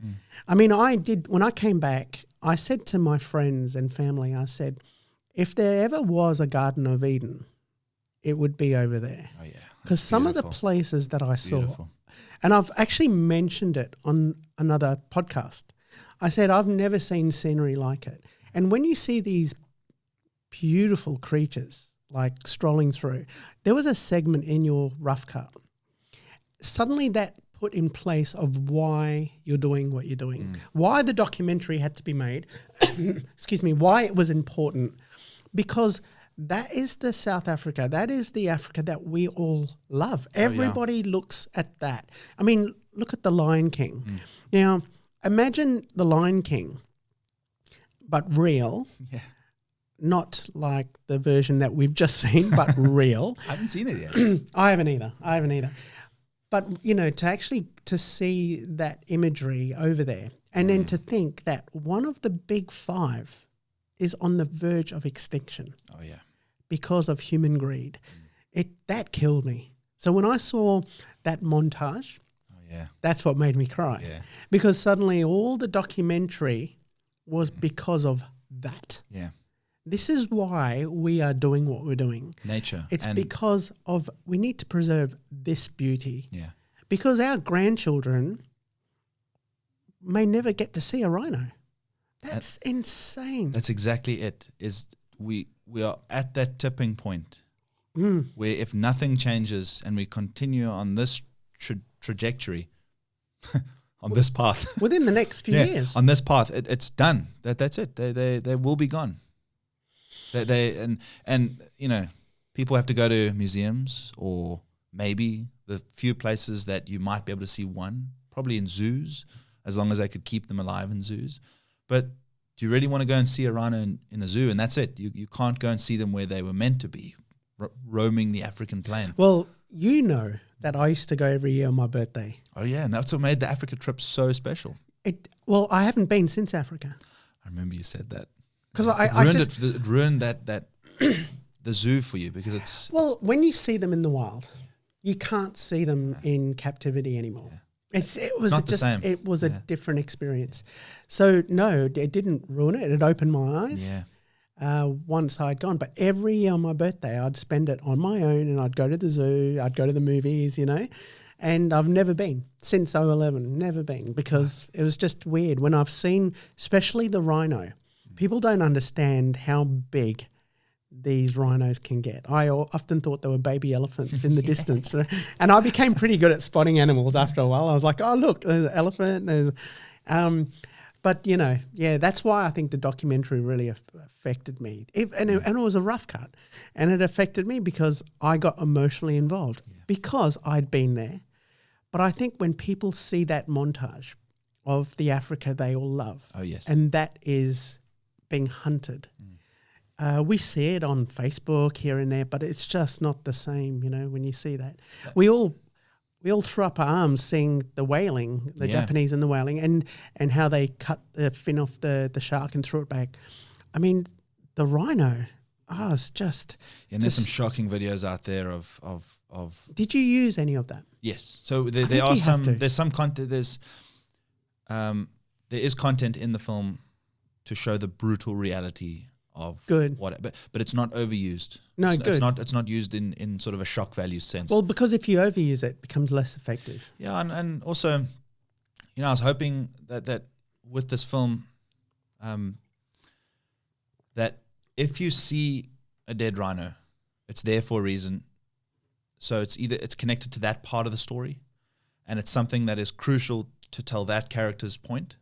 I mean, when I came back, I said to my friends and family, I said, if there ever was a Garden of Eden, it would be over there. Oh yeah. Because some of the places that I saw, and I've actually mentioned it on another podcast, I said, I've never seen scenery like it. And when you see these beautiful creatures like strolling through, there was a segment in your rough cut. Suddenly that put in place of why you're doing what you're doing, why the documentary had to be made, excuse me, why it was important, because that is the South Africa, that is the Africa that we all love. Everybody looks at that. I mean, look at The Lion King. Now, imagine The Lion King, but real. Yeah. Not like the version that we've just seen, but real. I haven't seen it yet. I haven't either. But, you know, to see that imagery over there, and then to think that one of the big five is on the verge of extinction. Oh, yeah. Because of human greed. That killed me. So when I saw that montage, that's what made me cry. Yeah. Because suddenly all the documentary was because of that. Yeah. This is why we are doing what we're doing. Nature. It's because of we need to preserve this beauty. Yeah. Because our grandchildren may never get to see a rhino. That's insane. That's exactly it. We are at that tipping point where if nothing changes and we continue on this trajectory, on this path, within the next few years, on this path, it's done. That's it. They will be gone. And you know, people have to go to museums or maybe the few places that you might be able to see one, probably in zoos, as long as they could keep them alive in zoos. But do you really want to go and see a rhino in a zoo? And that's it. You can't go and see them where they were meant to be, roaming the African plain. Well, you know that I used to go every year on my birthday. Oh, yeah. And that's what made the Africa trip so special. Well, I haven't been since Africa. I remember you said that. Because it ruined that the zoo for you because it's... Well, when you see them in the wild, you can't see them in captivity anymore. Yeah. It was not the same. It was a different experience. So no, it didn't ruin it. It opened my eyes. Yeah. Once I'd gone, but every year on my birthday, I'd spend it on my own, and I'd go to the zoo. I'd go to the movies, you know. And I've never been since 2011. Never been because it was just weird when I've seen, especially the rhino. People don't understand how big these rhinos can get. I often thought they were baby elephants in the distance. Right? And I became pretty good at spotting animals after a while. I was like, oh, look, there's an elephant. But, you know, that's why I think the documentary really affected me. And it was a rough cut. And it affected me because I got emotionally involved because I'd been there. But I think when people see that montage of the Africa they all love, and that is being hunted, we see it on Facebook here and there, but it's just not the same, you know, when you see that. We all threw up our arms seeing the whaling, the Japanese and the whaling, and how they cut the fin off the shark and threw it back. I mean, the rhino, it's just... And there's some shocking videos out there of... Did you use any of that? Yes. So there are some... There's some content... There is content in the film to show the brutal reality of what, but it's not overused. No, it's not used in sort of a shock value sense. Well, because if you overuse it becomes less effective. Yeah, and also, you know, I was hoping that with this film, that if you see a dead rhino, it's there for a reason. So it's connected to that part of the story, and it's something that is crucial to tell that character's point,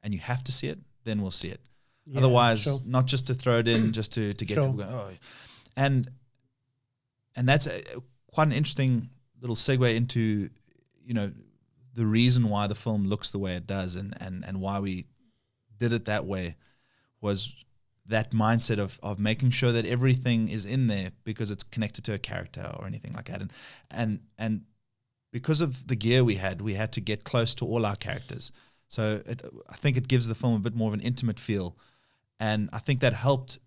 and you have to see it, then we'll see it. Yeah, Otherwise, sure. not just to throw it in, just to get Sure. people going, oh. And that's quite an interesting little segue into, the reason why the film looks the way it does and why we did it that way was that mindset of making sure that everything is in there because it's connected to a character or anything like that. And because of the gear we had to get close to all our characters. So I think it gives the film a bit more of an intimate feel. And I think that helped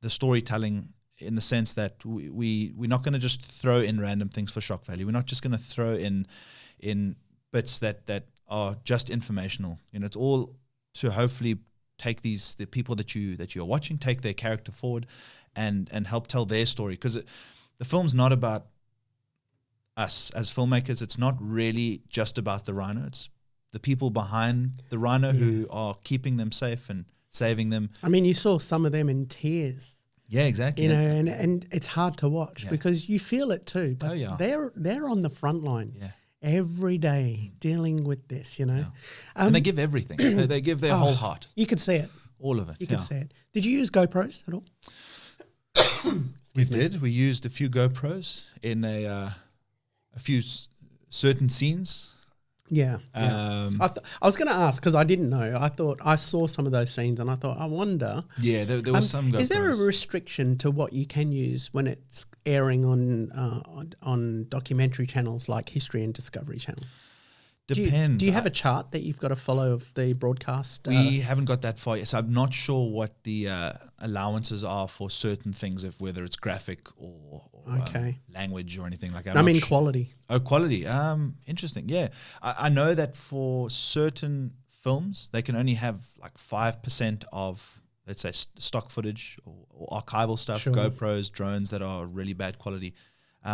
the storytelling in the sense that we're not going to just throw in random things for shock value. We're not just going to throw in bits that are just informational. It's all to hopefully take the people that you're watching, take their character forward and help tell their story. Because the film's not about us as filmmakers. It's not really just about the Rhino. It's the people behind the Rhino who are keeping them safe and saving them. I mean, you saw some of them in tears. Yeah, exactly. And it's hard to watch because you feel it too. But they're on the front line every day dealing with this, and they give everything. They give their whole heart. You could see it. All of it. You could see it. Did you use GoPros at all? We did. We used a few GoPros in a few certain scenes. Yeah. I was going to ask because I didn't know. I thought I saw some of those scenes and I thought, I wonder. Yeah, there was some GoPros. Is there a restriction to what you can use when it's airing on documentary channels like History and Discovery Channel? Depends. Do you have a chart that you've got to follow of the broadcast? We haven't got that far yet, so I'm not sure what the allowances are for certain things, whether it's graphic or language or anything like that. I mean quality. Oh, quality. Interesting. Yeah, I know that for certain films they can only have like 5% of, let's say, stock footage or archival stuff, Sure. GoPros, drones that are really bad quality.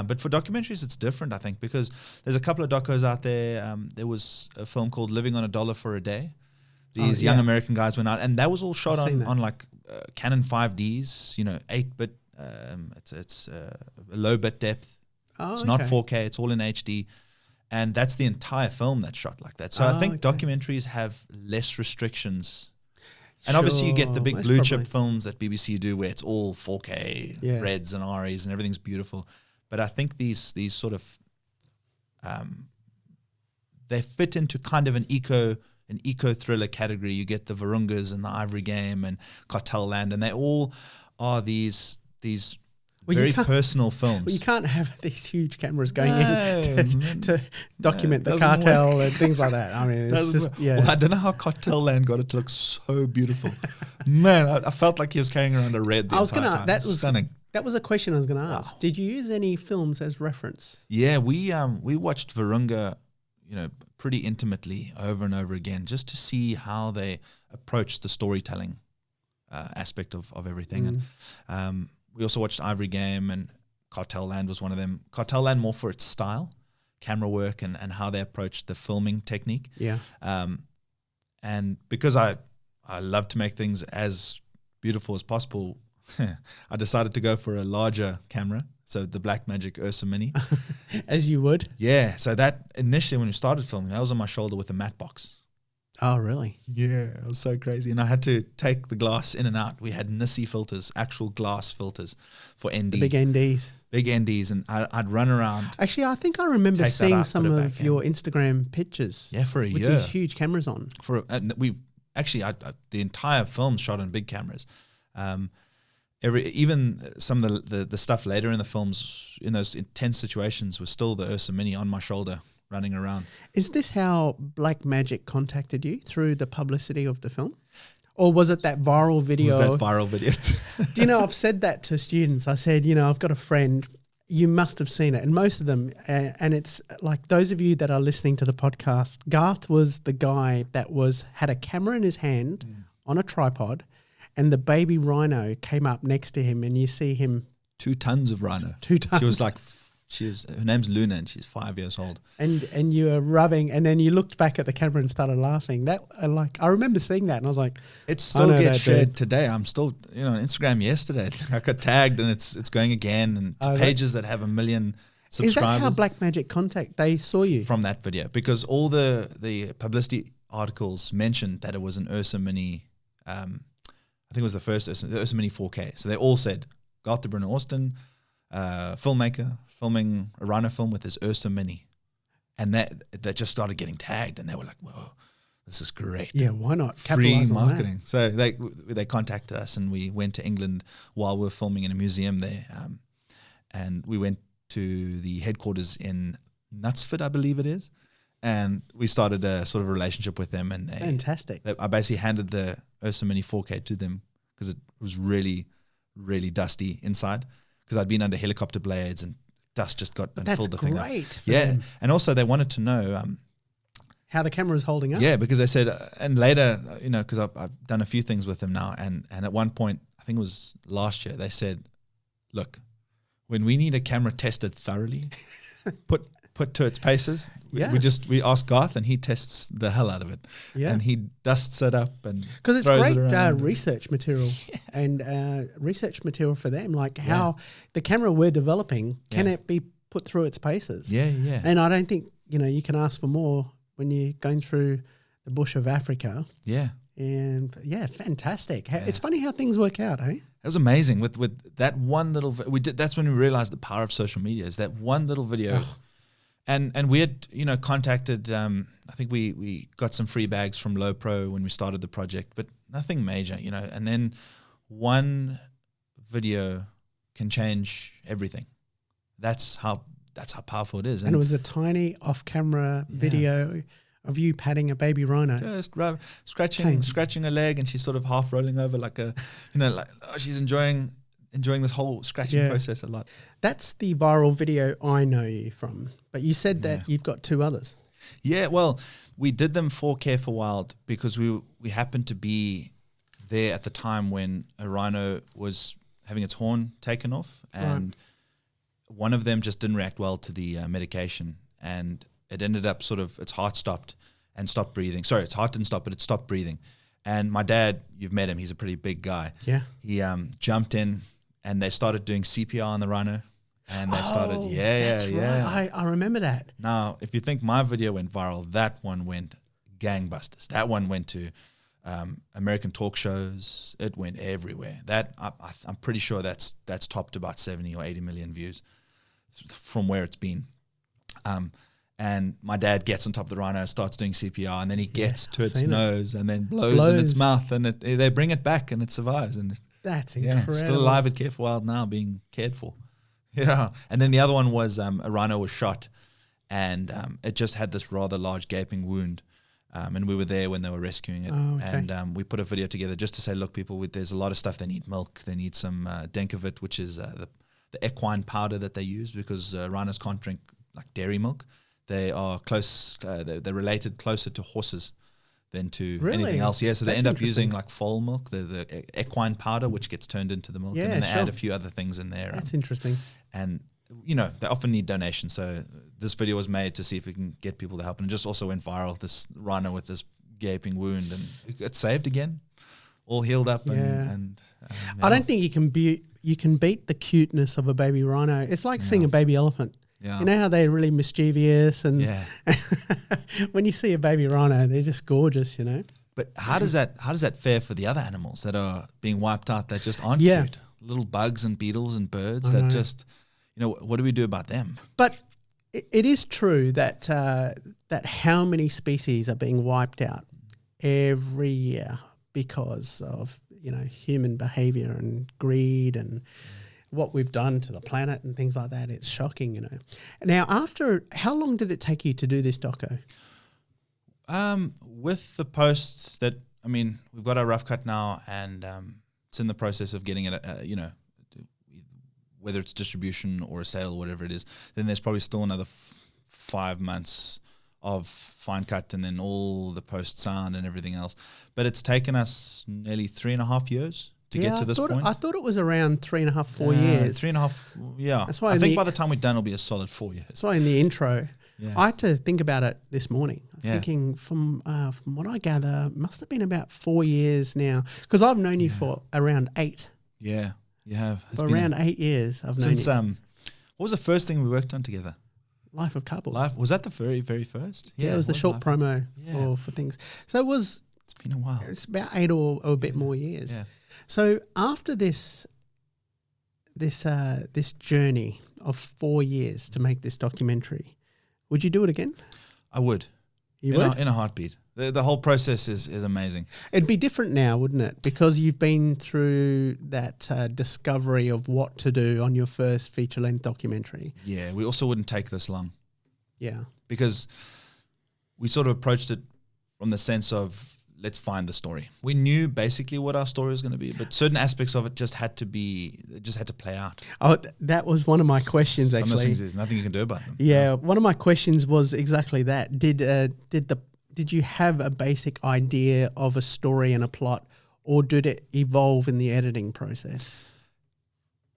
But for documentaries, it's different, I think, because there's a couple of docos out there. There was a film called Living on $1 for a Day. These young American guys went out, and that was all shot on like Canon 5Ds, 8-bit. It's a low bit depth. It's not 4K. It's all in HD. And that's the entire film that's shot like that. So I think documentaries have less restrictions. And obviously you get the big blue chip films that BBC do where it's all 4K, Reds and REs and everything's beautiful. But I think these sort of they fit into kind of an eco thriller category. You get the Virungas and the Ivory Game and Cartel Land, and they all are these very personal films. Well, you can't have these huge cameras going in to document the cartel and things like that. I mean, it's just Well, I don't know how Cartel Land got it to look so beautiful. Man, I felt like he was carrying around a red the entire time. That was stunning. That was a question I was going to ask. Wow. Did you use any films as reference? Yeah, we watched Virunga, pretty intimately over and over again, just to see how they approached the storytelling aspect of everything. And we also watched Ivory Game, and Cartel Land was one of them. Cartel Land more for its style, camera work, and how they approached the filming technique. Yeah. And because I love to make things as beautiful as possible, I decided to go for a larger camera, so the Blackmagic Ursa Mini. As you would? Yeah, so that initially when we started filming, that was on my shoulder with a matte box. Oh, really? Yeah, it was so crazy. And I had to take the glass in and out. We had Nissi filters, actual glass filters for ND. The big NDs. Big NDs, and I'd run around. Actually, I think I remember seeing some of your Instagram pictures. Yeah, for a year. With these huge cameras on. We've actually, the entire film shot on big cameras. Even some of the stuff later in the films, in those intense situations, was still the Ursa Mini on my shoulder running around. Is this how Blackmagic contacted you, through the publicity of the film? Or was it that viral video? Do you know, I've said that to students. I said, I've got a friend, you must have seen it. And most of them, and it's like those of you that are listening to the podcast, Garth was the guy that had a camera in his hand on a tripod, and the baby Rhino came up next to him, and you see him. 2 tons of Rhino. 2 tons. Her name's Luna, and she's 5 years old. And you were rubbing, and then you looked back at the camera and started laughing. I remember seeing that, and I was like, it still gets shared today. I'm still, on Instagram yesterday. I got tagged, and it's going again, and to pages that have 1 million subscribers. Is that how Blackmagic they saw you? From that video, because all the publicity articles mentioned that it was an Ursa Mini I think it was the first the Ursa Mini 4K. So they all said Garth De Bruno Austin, filmmaker, filming a Rhino film with his Ursa Mini, and that just started getting tagged, and they were like, "Whoa, this is great." Yeah, why not Free capitalize on marketing. So they contacted us, and we went to England while we were filming in a museum there, and we went to the headquarters in Knutsford, I believe it is, and we started a sort of a relationship with them. And Fantastic. I basically handed the Ursa Mini 4K to them because it was really, really dusty inside because I'd been under helicopter blades and dust just got and filled the thing up. That's great. Yeah, and also they wanted to know how the camera is holding up. yeah, because they said, and later, because I've done a few things with them now, and at one point, I think it was last year, they said, look, when we need a camera tested thoroughly, put to its paces, Yeah. we ask Garth, and he tests the hell out of it. Yeah. And he dusts it up and Because it's throws great it around. research material and research material for them, like how the camera we're developing, can it be put through its paces? Yeah, yeah. And I don't think, you can ask for more when you're going through the bush of Africa. Yeah. And yeah, fantastic. It's funny how things work out, eh? It was amazing with that one little that's when we realized the power of social media is that one little video. And we had, contacted, I think we got some free bags from Low Pro when we started the project, but nothing major, and then one video can change everything. That's how powerful it is. And it was a tiny off-camera video of you patting a baby rhino. Just scratching a leg, and she's sort of half rolling over like she's enjoying this whole scratching process a lot. That's the viral video I know you from. But you said that you've got two others. Yeah, well, we did them for Care for Wild because we happened to be there at the time when a rhino was having its horn taken off, and one of them just didn't react well to the medication, and it ended up its heart stopped and stopped breathing. Sorry, its heart didn't stop, but it stopped breathing. And my dad, you've met him, he's a pretty big guy. Yeah. He jumped in, and they started doing CPR on the rhino. And they started, Right. I remember that. Now, if you think my video went viral, that one went gangbusters. That one went to American talk shows. It went everywhere. That I'm pretty sure that's topped about 70 or 80 million views from where it's been. And my dad gets on top of the rhino, starts doing CPR, and then he gets to its nose and then blows in its mouth, and they bring it back, and it survives. And that's incredible. Still alive at Care for Wild now, being cared for. Yeah, and then the other one was a rhino was shot, and it just had this rather large gaping wound, and we were there when they were rescuing it. Oh, okay. And we put a video together just to say, look, people, there's a lot of stuff. They need milk. They need some Denkovit, which is the equine powder that they use because rhinos can't drink like dairy milk. They are close. They're related closer to horses than to anything else. Yeah, so they end up using like foal milk, the equine powder, which gets turned into the milk, and then they add a few other things in there. That's interesting. And they often need donations. So this video was made to see if we can get people to help, and it just also went viral. This rhino with this gaping wound, and it got saved again, all healed up. And I don't think you can beat the cuteness of a baby rhino. It's like seeing a baby elephant. Yeah. You know how they're really mischievous, and when you see a baby rhino, they're just gorgeous, But how does that fare for the other animals that are being wiped out that just aren't cute? Little bugs and beetles and birds that just, what do we do about them? But it is true that that how many species are being wiped out every year because of human behavior and greed and what we've done to the planet and things like that. It's shocking, Now, how long did it take you to do this doco? With the posts we've got our rough cut now, and it's in the process of getting it, whether it's distribution or a sale or whatever it is, then there's probably still another 5 months of fine cut and then all the post sound and everything else. But it's taken us nearly 3.5 years to get to this point. I thought it was around 3.5, 4 years. 3.5, yeah. That's why I think by the time we're done, it'll be a solid 4 years. That's why in the intro, I had to think about it this morning. Thinking from what I gather, must have been about 4 years now, because I've known you for around 8. Yeah, you have. For around 8 years, I've known you. What was the first thing we worked on together? Life of Couple. Was that the very, very first? Yeah, it was the short promo for things. So it was It's been a while. It's about 8 or a bit more years. Yeah. So after this journey of 4 years to make this documentary, would you do it again? I would. You would? In a heartbeat. The whole process is amazing. It'd be different now, wouldn't it? Because you've been through that discovery of what to do on your first feature-length documentary. Yeah, we also wouldn't take this long Yeah. because we sort of approached it from the sense of, let's find the story. We knew basically what our story was going to be, but certain aspects of it just had to play out. Oh, that was one of my questions, Some of those actually. things, there's nothing you can do about them. Yeah, one of my questions was exactly that. Did you have a basic idea of a story and a plot, or did it evolve in the editing process?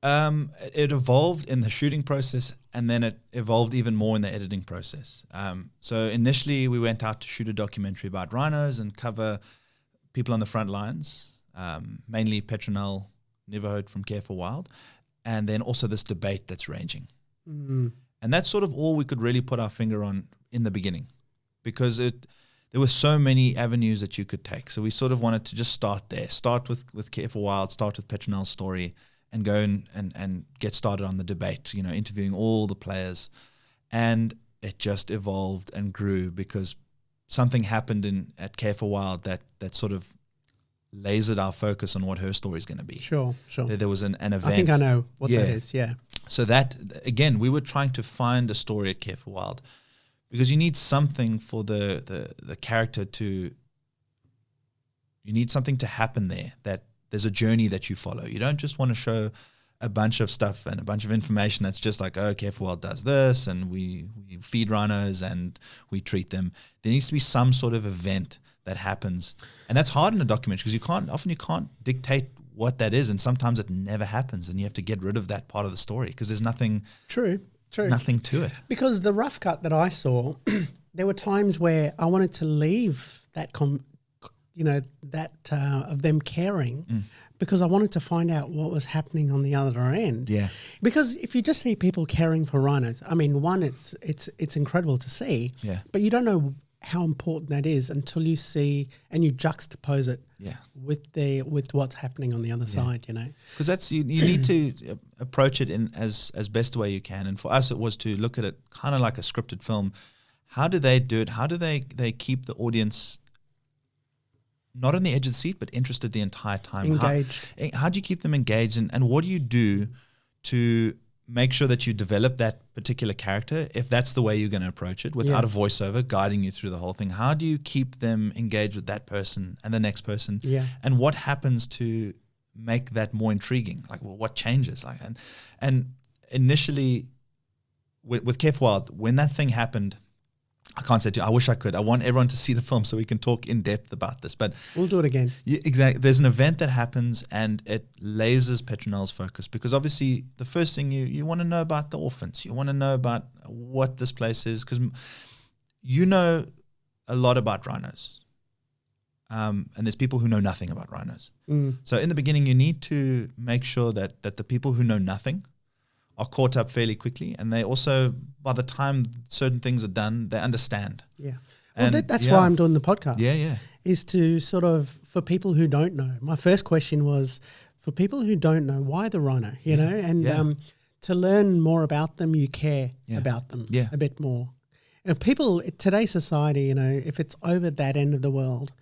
It evolved in the shooting process, and then it evolved even more in the editing process. So initially, we went out to shoot a documentary about rhinos and cover people on the front lines, mainly Petronel Niverhout from Care for Wild, and then also this debate that's raging. Mm. And that's sort of all we could really put our finger on in the beginning, because there were so many avenues that you could take. So we sort of wanted to just start there, start with Care for Wild, start with Petronel's story, and go and get started on the debate, interviewing all the players. And it just evolved and grew because something happened at Care for Wild that sort of lasered our focus on what her story is going to be. Sure. There was an event. I think I know what that is, yeah. So that, again, we were trying to find a story at Care for Wild because you need something for the character to, you need something to happen there, that there's a journey that you follow. You don't just want to show a bunch of stuff and a bunch of information that's just like, oh, Care for Wild does this and we feed rhinos and we treat them. There needs to be some sort of event that happens. And that's hard in a documentary because you can't dictate what that is, and sometimes it never happens and you have to get rid of that part of the story because there's nothing nothing to it. Because the rough cut that I saw, there were times where I wanted to leave that of them caring because I wanted to find out what was happening on the other end. Yeah. Because if you just see people caring for rhinos, I mean, one, it's incredible to see. Yeah. But you don't know how important that is until you see and you juxtapose it. Yeah. With what's happening on the other side, Because that's you need to approach it in as best way you can. And for us, it was to look at it kind of like a scripted film. How do they do it? How do they keep the audience not on the edge of the seat, but interested the entire time? Engaged. How do you keep them engaged? And what do you do to make sure that you develop that particular character, if that's the way you're going to approach it, without a voiceover guiding you through the whole thing? How do you keep them engaged with that person and the next person? Yeah. And what happens to make that more intriguing? Like, well, what changes? Like, and initially with Care for Wild, when that thing happened, I can't say to you, I wish I could. I want everyone to see the film so we can talk in depth about this. But we'll do it again. Yeah, exactly. There's an event that happens and it lasers Petronel's focus because obviously the first thing you want to know about the orphans. You want to know about what this place is because you know a lot about rhinos. And there's people who know nothing about rhinos. So in the beginning, you need to make sure that the people who know nothing are caught up fairly quickly, and they also, by the time certain things are done, they understand. Yeah. Well, And that's why I'm doing the podcast. Yeah. Is to sort of, for people who don't know, my first question was, for people who don't know, why the rhino, and to learn more about them, you care about them a bit more. And people, today's society, if it's over that end of the world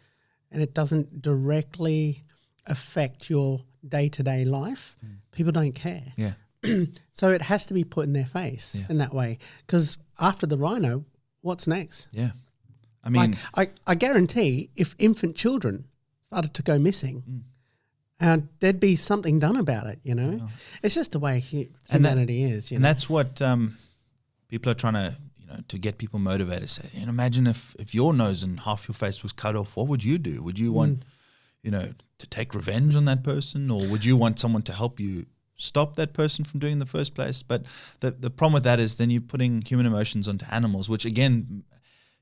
and it doesn't directly affect your day-to-day life, people don't care. Yeah. So it has to be put in their face in that way. Because after the rhino, what's next? Yeah. I mean, I guarantee if infant children started to go missing, there'd be something done about it, It's just the way humanity is, And that's what people are trying to get people motivated. Say, imagine if your nose and half your face was cut off, what would you do? Would you want, to take revenge on that person, or would you want someone to help you stop that person from doing in the first place? But the problem with that is then you're putting human emotions onto animals, which again,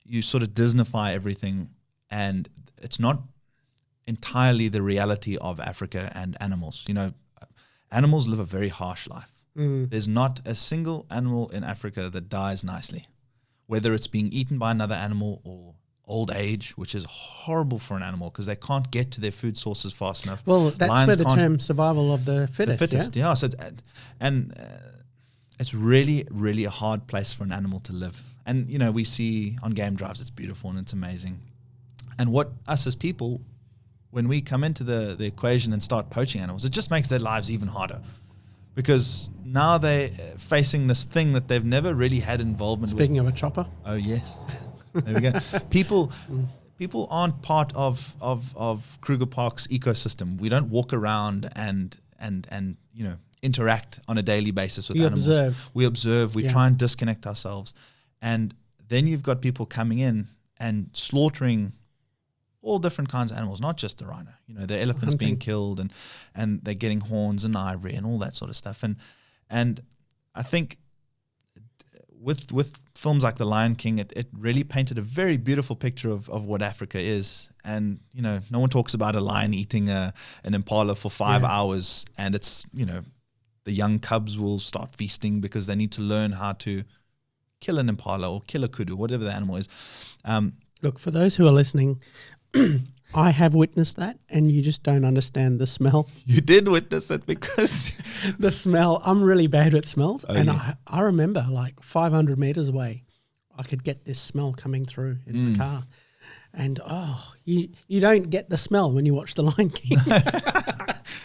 you sort of Disneyfy everything, and it's not entirely the reality of Africa and animals. Animals live a very harsh life. There's not a single animal in Africa that dies nicely, whether it's being eaten by another animal or old age, which is horrible for an animal because they can't get to their food sources fast enough. Well, that's Lions where the can't- term survival of the fittest. the fittest, Yeah? yeah. So it's really, really a hard place for an animal to live. And we see on game drives, it's beautiful and it's amazing. And what us as people, when we come into the equation and start poaching animals, it just makes their lives even harder. Because now they're facing this thing that they've never really had involvement with. Speaking of a chopper. Oh yes, there we go. People aren't part of Kruger Park's ecosystem. We don't walk around and interact on a daily basis with animals. We observe. We try and disconnect ourselves, and then you've got people coming in and slaughtering all different kinds of animals, not just the rhino. The elephants being killed and they're getting horns and ivory and all that sort of stuff. And I think with films like The Lion King, it really painted a very beautiful picture of what Africa is. And, no one talks about a lion eating an impala for 5 hours, and it's, the young cubs will start feasting because they need to learn how to kill an impala or kill a kudu, whatever the animal is. Look, for those who are listening, I have witnessed that, and you just don't understand the smell. You did witness it because The smell. I'm really bad with smells. Oh, and yeah. I remember like 500 meters away, I could get this smell coming through in the car. And, you don't get the smell when you watch The Lion King.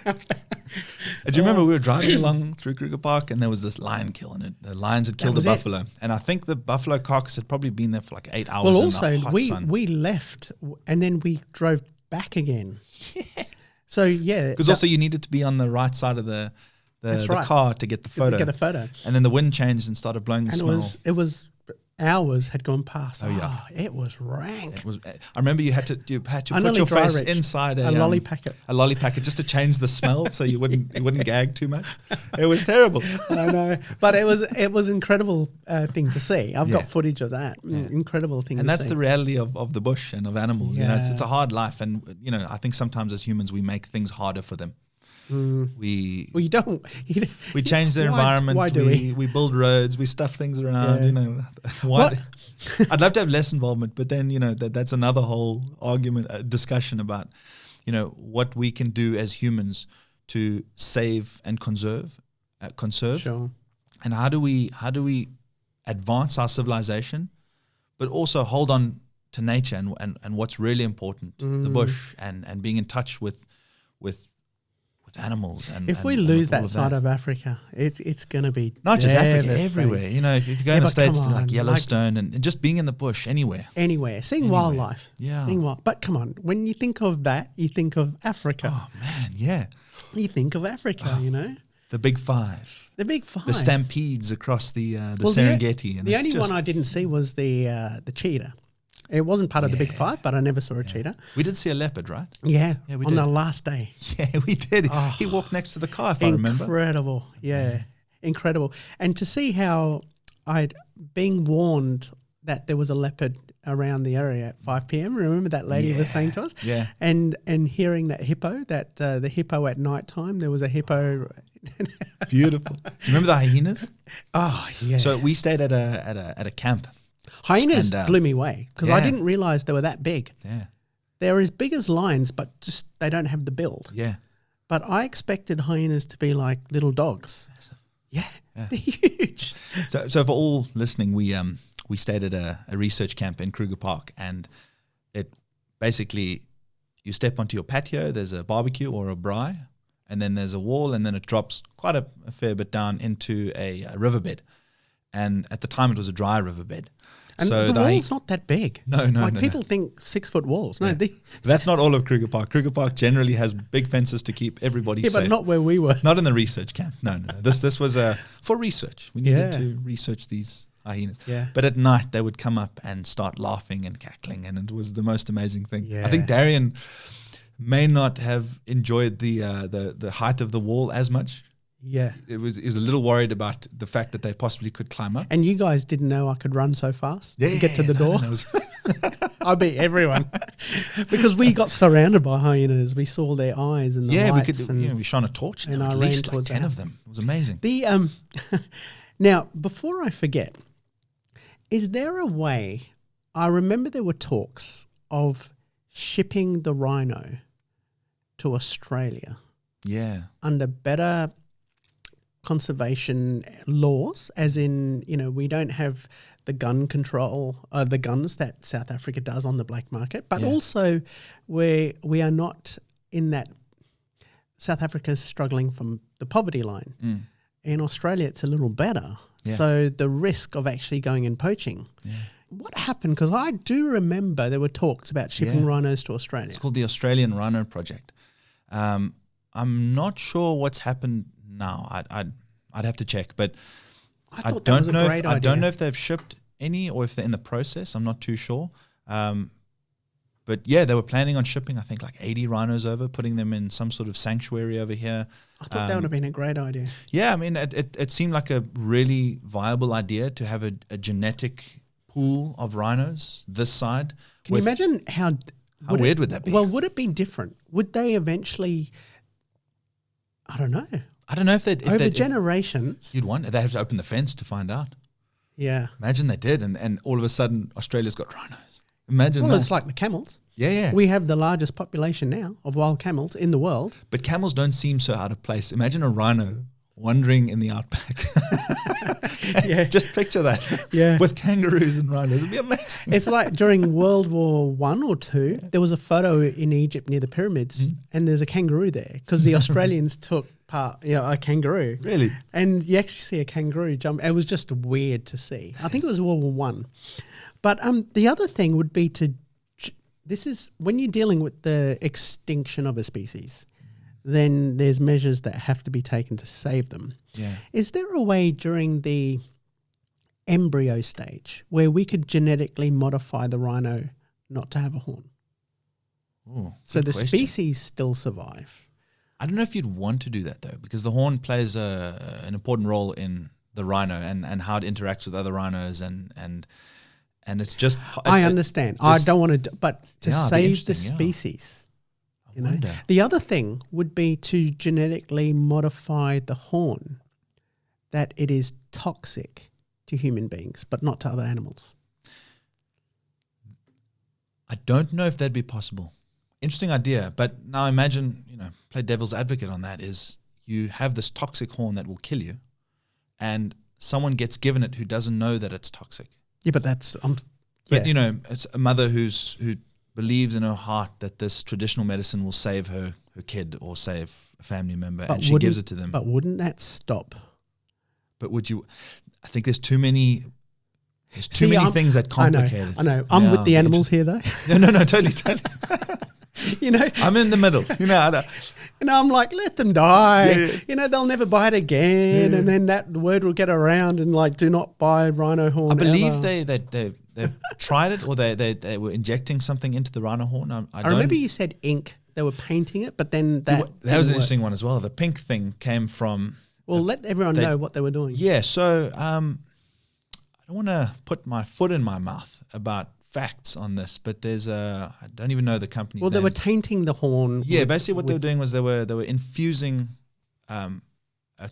Do you remember we were driving along through Kruger Park and there was this lion kill, and the lions had killed a was it. buffalo. And I think the buffalo carcass had probably been there for like 8 hours Well, in also, the hot sun. we left and then we drove back again. So, yeah. Because also you needed to be on the right side of the That's right. car to get the photo. To get the photo. And then the wind changed and started blowing the And smell. it was hours had gone past. Oh, yeah. It was rank. It was, I remember you had to put nearly your dry face reached inside a lolly packet. a lolly packet just to change the smell so you wouldn't gag too much. It was terrible. I know, but it was incredible thing to see. I've Yeah. got footage of that. Incredible thing. And to that's see. the reality of the bush and of animals. Yeah. It's a hard life, and I think sometimes as humans we make things harder for them. We Well, you don't. we change their Why- environment. why do we? We build roads. We stuff things around. Yeah. Why? What? I'd love to have less involvement, but then that's another whole argument, discussion about what we can do as humans to save and conserve. Sure. And how do we advance our civilization, but also hold on to nature and what's really important, the bush and being in touch with animals. And If we and lose with all that of side of Africa, it's going to be not just Africa, devastating. everywhere. If you go in the but States come to like on, Yellowstone and just being in the bush anywhere. Anywhere, seeing Anywhere. wildlife. Yeah. But come on, when you think of that, you think of Africa. Oh man, yeah. You think of Africa, The Big Five. The Big Five. The stampedes across the Well, Serengeti. And the it's only just- one I didn't see was the cheetah. It wasn't part of the Big Five, but I never saw a cheetah. We did see a leopard, right? Yeah, Yeah, we on did. the last day. Yeah, we did. He walked next to the car, if I remember. Incredible. Yeah, incredible. And to see how I'd been warned that there was a leopard around the area at 5 p.m. Remember that lady was saying to us? Yeah. And hearing that hippo, the hippo at night time, there was a hippo. Beautiful. Do you remember the hyenas? Oh, yeah. So we stayed at a camp. Hyenas and, blew me away because I yeah. didn't realize they were that big. Yeah. They're as big as lions, but just they don't have the build. Yeah. But I expected hyenas to be like little dogs. Yeah, they're huge. So for all listening, we stayed at a research camp in Kruger Park, and it basically you step onto your patio. There's a barbecue or a braai, and then there's a wall, and then it drops quite a fair bit down into a riverbed. And at the time, it was a dry riverbed. And so the wall's not that big. No. Like people think 6 foot walls. No, Yeah. That's not all of Kruger Park. Kruger Park generally has big fences to keep everybody safe. but not where we were. Not in the research camp. No. This was for research. We needed Yeah. to research these hyenas. Yeah. But at night they would come up and start laughing and cackling, and it was the most amazing thing. Yeah. I think Darian may not have enjoyed the height of the wall as much. Yeah. He was a little worried about the fact that they possibly could climb up. And you guys didn't know I could run so fast to get to the door. No, it was- I beat everyone because we got surrounded by hyenas. We saw their eyes and the yeah, we lights could. and We shone a torch and and there were I at ran least like towards the 10 of house. them. It was amazing. the now before I forget, is there a way I remember there were talks of shipping the rhino to Australia Yeah. under better conservation laws, as in, we don't have the gun control, the guns that South Africa does on the black market, but also we are not in that. South Africa's struggling from the poverty line. In Australia, it's a little better. Yeah. So the risk of actually going and poaching. Yeah. What happened? Because I do remember there were talks about shipping rhinos to Australia. It's called the Australian Rhino Project. I'm not sure what's happened now. I'd have to check, but I thought that was a great idea. I don't know if they've shipped any or if they're in the process. I'm not too sure. But yeah, they were planning on shipping, I think, like 80 rhinos over, putting them in some sort of sanctuary over here. I thought that would have been a great idea. Yeah, I mean, it seemed like a really viable idea to have a genetic pool of rhinos this side. Can you imagine how weird would that be? Well, would it be different? Would they eventually, I don't know. I don't know if they'd... Over generations. You'd wonder. They have to open the fence to find out. Yeah. Imagine they did, and all of a sudden, Australia's got rhinos. Imagine that. It's like the camels. Yeah. We have the largest population now of wild camels in the world. But camels don't seem so out of place. Imagine a rhino wandering in the outback. Yeah. Just picture that. Yeah. With kangaroos and rhinos. It'd be amazing. It's like during World War I or II, there was a photo in Egypt near the pyramids and there's a kangaroo there because the Australians took part, a kangaroo. Really? And you actually see a kangaroo jump. It was just weird to see. I think it was World War I. But the other thing would be this is when you're dealing with the extinction of a species, then there's measures that have to be taken to save them. Yeah. Is there a way during the embryo stage where we could genetically modify the rhino not to have a horn? Ooh, So the question. species still survive. I don't know if you'd want to do that though, because the horn plays an important role in the rhino and how it interacts with other rhinos and it's just... I understand. I don't want to, but to Yeah, it'd be save the interesting, yeah. species, wonder. The other thing would be to genetically modify the horn that it is toxic to human beings, but not to other animals. I don't know if that'd be possible. Interesting idea, but now imagine, play devil's advocate on that, is you have this toxic horn that will kill you and someone gets given it who doesn't know that it's toxic. Yeah, but that's... But, it's a mother who believes in her heart that this traditional medicine will save her kid or save a family member, and she gives it to them. But wouldn't that stop? But would you... I think there's too many... There's too many things that complicate it. I know. I'm with the animals here, though. No, totally. I'm in the middle. And I'm like, let them die. Yeah. They'll never buy it again. Yeah. And then that word will get around and do not buy rhino horn. I believe they've tried it, or they were injecting something into the rhino horn. I remember you said ink. They were painting it, but then that was an interesting one as well. The pink thing came from... Well, let everyone know what they were doing. Yeah, so I don't want to put my foot in my mouth about facts on this, but there's I don't even know the company's name. They were tainting the horn. Yeah, basically what they were doing was they were infusing a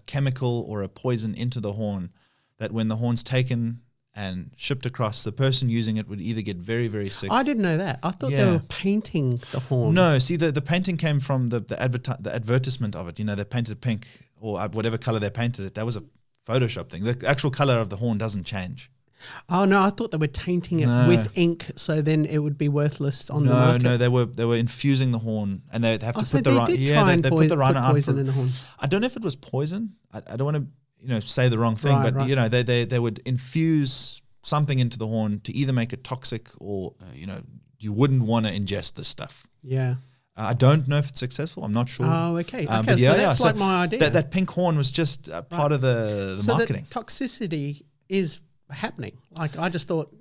chemical or a poison into the horn that when the horn's taken and shipped across, the person using it would either get very, very sick. I didn't know that. I thought they were painting the horn. No, see, the painting came from the advertisement of it. They painted pink or whatever color they painted it. That was a Photoshop thing. The actual color of the horn doesn't change. Oh no, I thought they were tainting it with ink, so then it would be worthless on the market. No, they were infusing the horn, and they'd have to so put the rhino. They put the rhino out poison in the horn. I don't know if it was poison. I don't want to say the wrong thing, but they would infuse something into the horn to either make it toxic or you wouldn't want to ingest this stuff. Yeah. I don't know if it's successful. I'm not sure. Oh, okay. So that's like my idea. That pink horn was just part of the marketing. So the toxicity is happening. I just thought,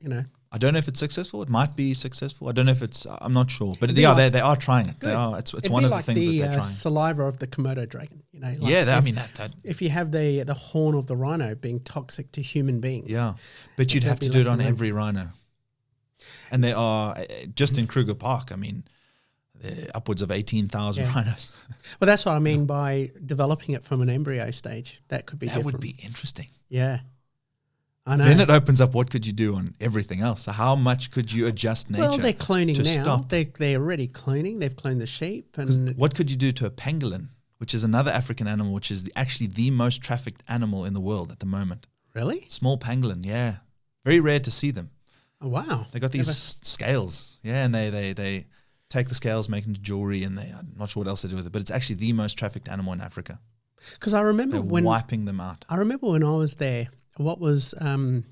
I don't know if it's successful. It might be successful. I don't know if it's... I'm not sure. But they are trying it. Good. They are. It's one of the things that they're trying. Saliva of the Komodo dragon. That if you have the horn of the rhino being toxic to human beings. Yeah. But you'd have to do it on every rhino. And they are... Just in Kruger Park, there are upwards of 18,000 rhinos. Well, that's what I mean by developing it from an embryo stage. That could be different. That would be interesting. Yeah. I know. Then it opens up what could you do on everything else. So how much could you adjust nature? Well, they're cloning to now. stop? They're already cloning. They've cloned the sheep. And What could you do to a pangolin, which is another African animal, which is actually the most trafficked animal in the world at the moment? really? Small pangolin, yeah. Very rare to see them. Oh, wow. They got these scales, yeah, and they take the scales, make into jewelry, and I'm not sure what else they do with it, but it's actually the most trafficked animal in Africa. Because I remember They're when wiping them out. I was there, what was on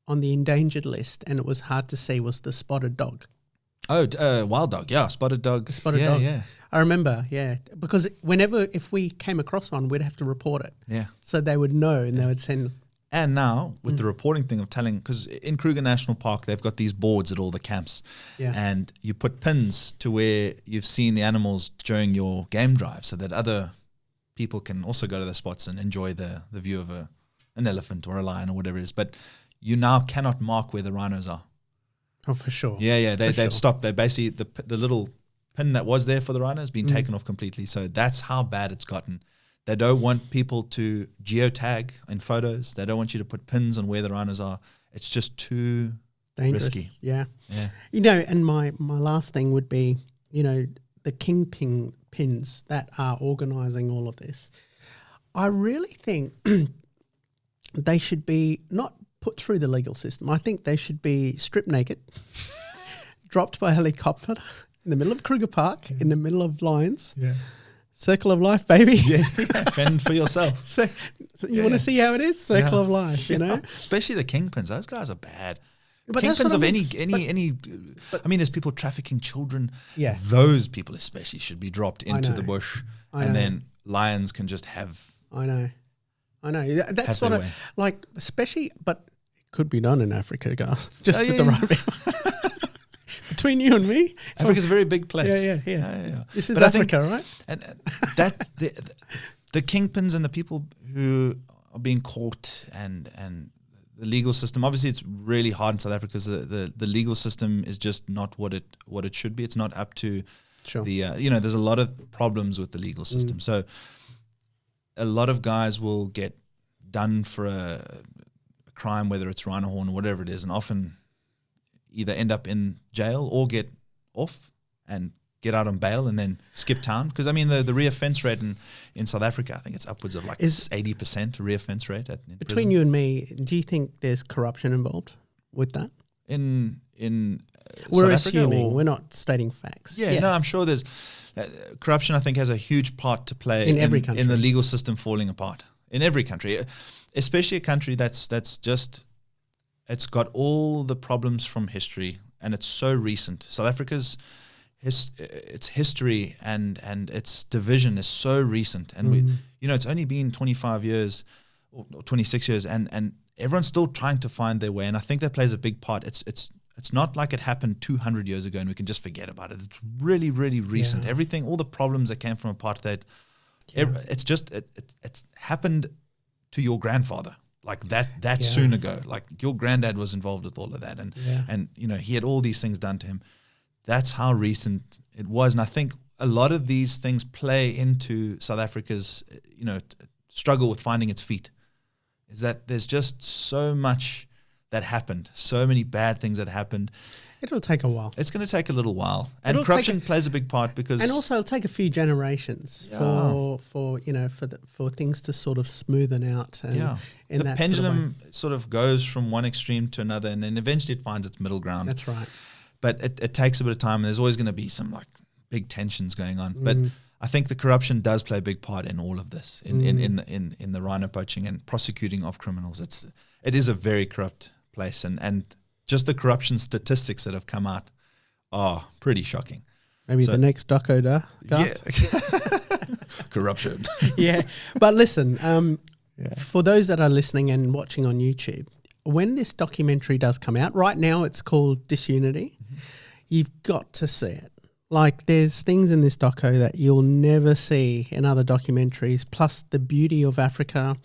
the endangered list, and it was hard to see, was the spotted dog. Oh, wild dog, yeah, spotted dog. Spotted yeah, dog. Yeah, I remember, yeah, because if we came across one, we'd have to report it. yeah. So they would know, and they would send. And now with the reporting thing of telling, because in Kruger National Park, they've got these boards at all the camps. Yeah. And you put pins to where you've seen the animals during your game drive so that other people can also go to the spots and enjoy the view of an elephant or a lion or whatever it is. But you now cannot mark where the rhinos are. Oh, for sure. Yeah. They've sure. stopped. They basically, the little pin that was there for the rhino has been taken off completely. So that's how bad it's gotten. They don't want people to geotag in photos. They don't want you to put pins on where the rhinos are. It's just too Dangerous. risky. Yeah. Yeah. And my last thing would be, the kingpin pins that are organising all of this. I really think they should be not put through the legal system. I think they should be stripped naked, dropped by helicopter in the middle of Kruger Park, in the middle of lions. Yeah. Circle of life, baby. Yeah. Fend for yourself. So you want to see how it is? Circle of life, Especially the kingpins. Those guys are bad. But that's Kingpins what of I mean. I mean, there's people trafficking children. Yeah. Those people especially should be dropped into know. the bush. I And know. then lions can just have... I know. That's Have what their I way. like, especially, but it could be done in Africa, Garth. Just with the right people. Between you and me, Africa's a very big place. Yeah. This is But I think- Africa, right? And that the kingpins and the people who are being caught and the legal system, obviously it's really hard in South Africa because the legal system is just not what it should be. It's not up to Sure. the there's a lot of problems with the legal system. So a lot of guys will get done for a crime, whether it's rhino horn or whatever it is, and often either end up in jail or get off and get out on bail and then skip town. Because, I mean, the reoffence rate in South Africa, I think it's upwards of like 80% reoffence rate. In Between prison. you and me, do you think there's corruption involved with that? In We're South Africa, assuming, or- we're not stating facts. Yeah, no, I'm sure there's corruption. I think has a huge part to play In every country. in the legal system falling apart in every country, especially a country that's just it's got all the problems from history and it's so recent. South Africa's its history and its division is so recent, and we it's only been 25 years or 26 years, and everyone's still trying to find their way, and I think that plays a big part. It's not like it happened 200 years ago and we can just forget about it. It's really, really recent. Yeah. Everything, all the problems that came from apartheid, it's just it's happened to your grandfather like that soon ago. Like your granddad was involved with all of that, and he had all these things done to him. That's how recent it was, and I think a lot of these things play into South Africa's struggle with finding its feet. Is that there's just so much that happened, so many bad things that happened. It'll take a while. It's going to take a little while, and It'll corruption plays a big part because, And also, it'll take a few generations for things to sort of smoothen out. And in the that pendulum sort of goes from one extreme to another, and then eventually it finds its middle ground. That's right. But it takes a bit of time, and there's always going to be some like big tensions going on. But I think the corruption does play a big part in all of this, in the rhino poaching and prosecuting of criminals. It is a very corrupt place, and just the corruption statistics that have come out are pretty shocking. Maybe So- the next doco, Garth? Corruption. Yeah. But listen, for those that are listening and watching on YouTube, when this documentary does come out, right now it's called Disunity. You've got to see it. Like, there's things in this doco that you'll never see in other documentaries, plus the beauty of Africa,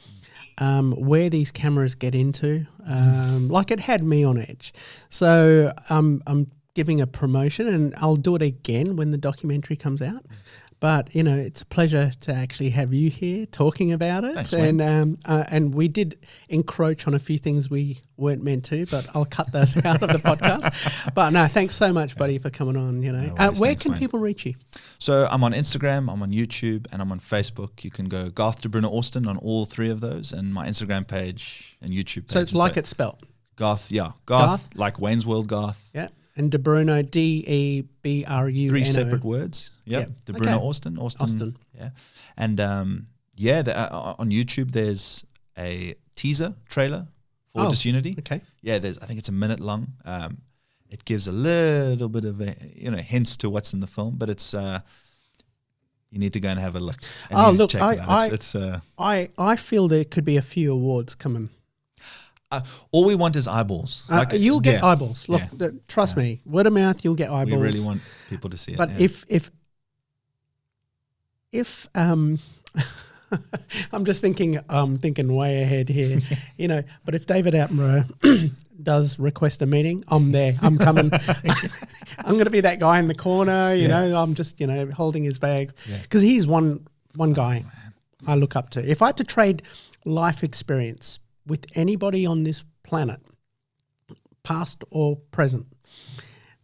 where these cameras get into. Like, it had me on edge. So I'm giving a promotion, and I'll do it again when the documentary comes out. But, you know, it's a pleasure to actually have you here talking about it. Thanks, and we did encroach on a few things we weren't meant to, but I'll cut those out of the podcast. But no, thanks so much, buddy, for coming on. You know, No worries. where Thanks, can Wayne. people reach you? So I'm on Instagram, I'm on YouTube, and I'm on Facebook. You can go Garth De Bruno Austin on all three of those, and my Instagram page and YouTube page. So it's like it's spelt. Garth, yeah. Garth? Like Wayne's World Garth. Yeah. And De Bruno, DEBRUNO. 3 separate words. Yep. Yeah. De Bruno Okay. Austin. Yeah. And on YouTube, there's a teaser trailer for Oh, Disunity. Okay. Yeah, I think it's a minute long. It gives a little bit of hints to what's in the film, but it's you need to go and have a look. And Oh, you look, check it out. I feel there could be a few awards coming. All we want is eyeballs. You'll get eyeballs. Look, Yeah. trust me, word of mouth, you'll get eyeballs. We really want people to see it. But yeah. if I'm just thinking way ahead here, you know. But if David Attenborough does request a meeting, I'm there. I'm coming. I'm going to be that guy in the corner. You know, I'm just holding his bags because he's one guy I look up to. If I had to trade life experience with anybody on this planet, past or present,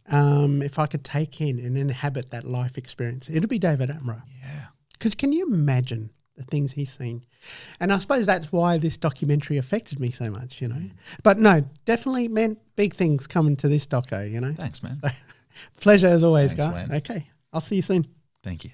if I could take in and inhabit that life experience, it'd be David Attenborough. Yeah. Because can you imagine the things he's seen? And I suppose that's why this documentary affected me so much, you know. But no, definitely, man, big things coming to this doco, you know. Thanks, man. Pleasure as always, Thanks, Garth. Wayne. Okay, I'll see you soon. Thank you.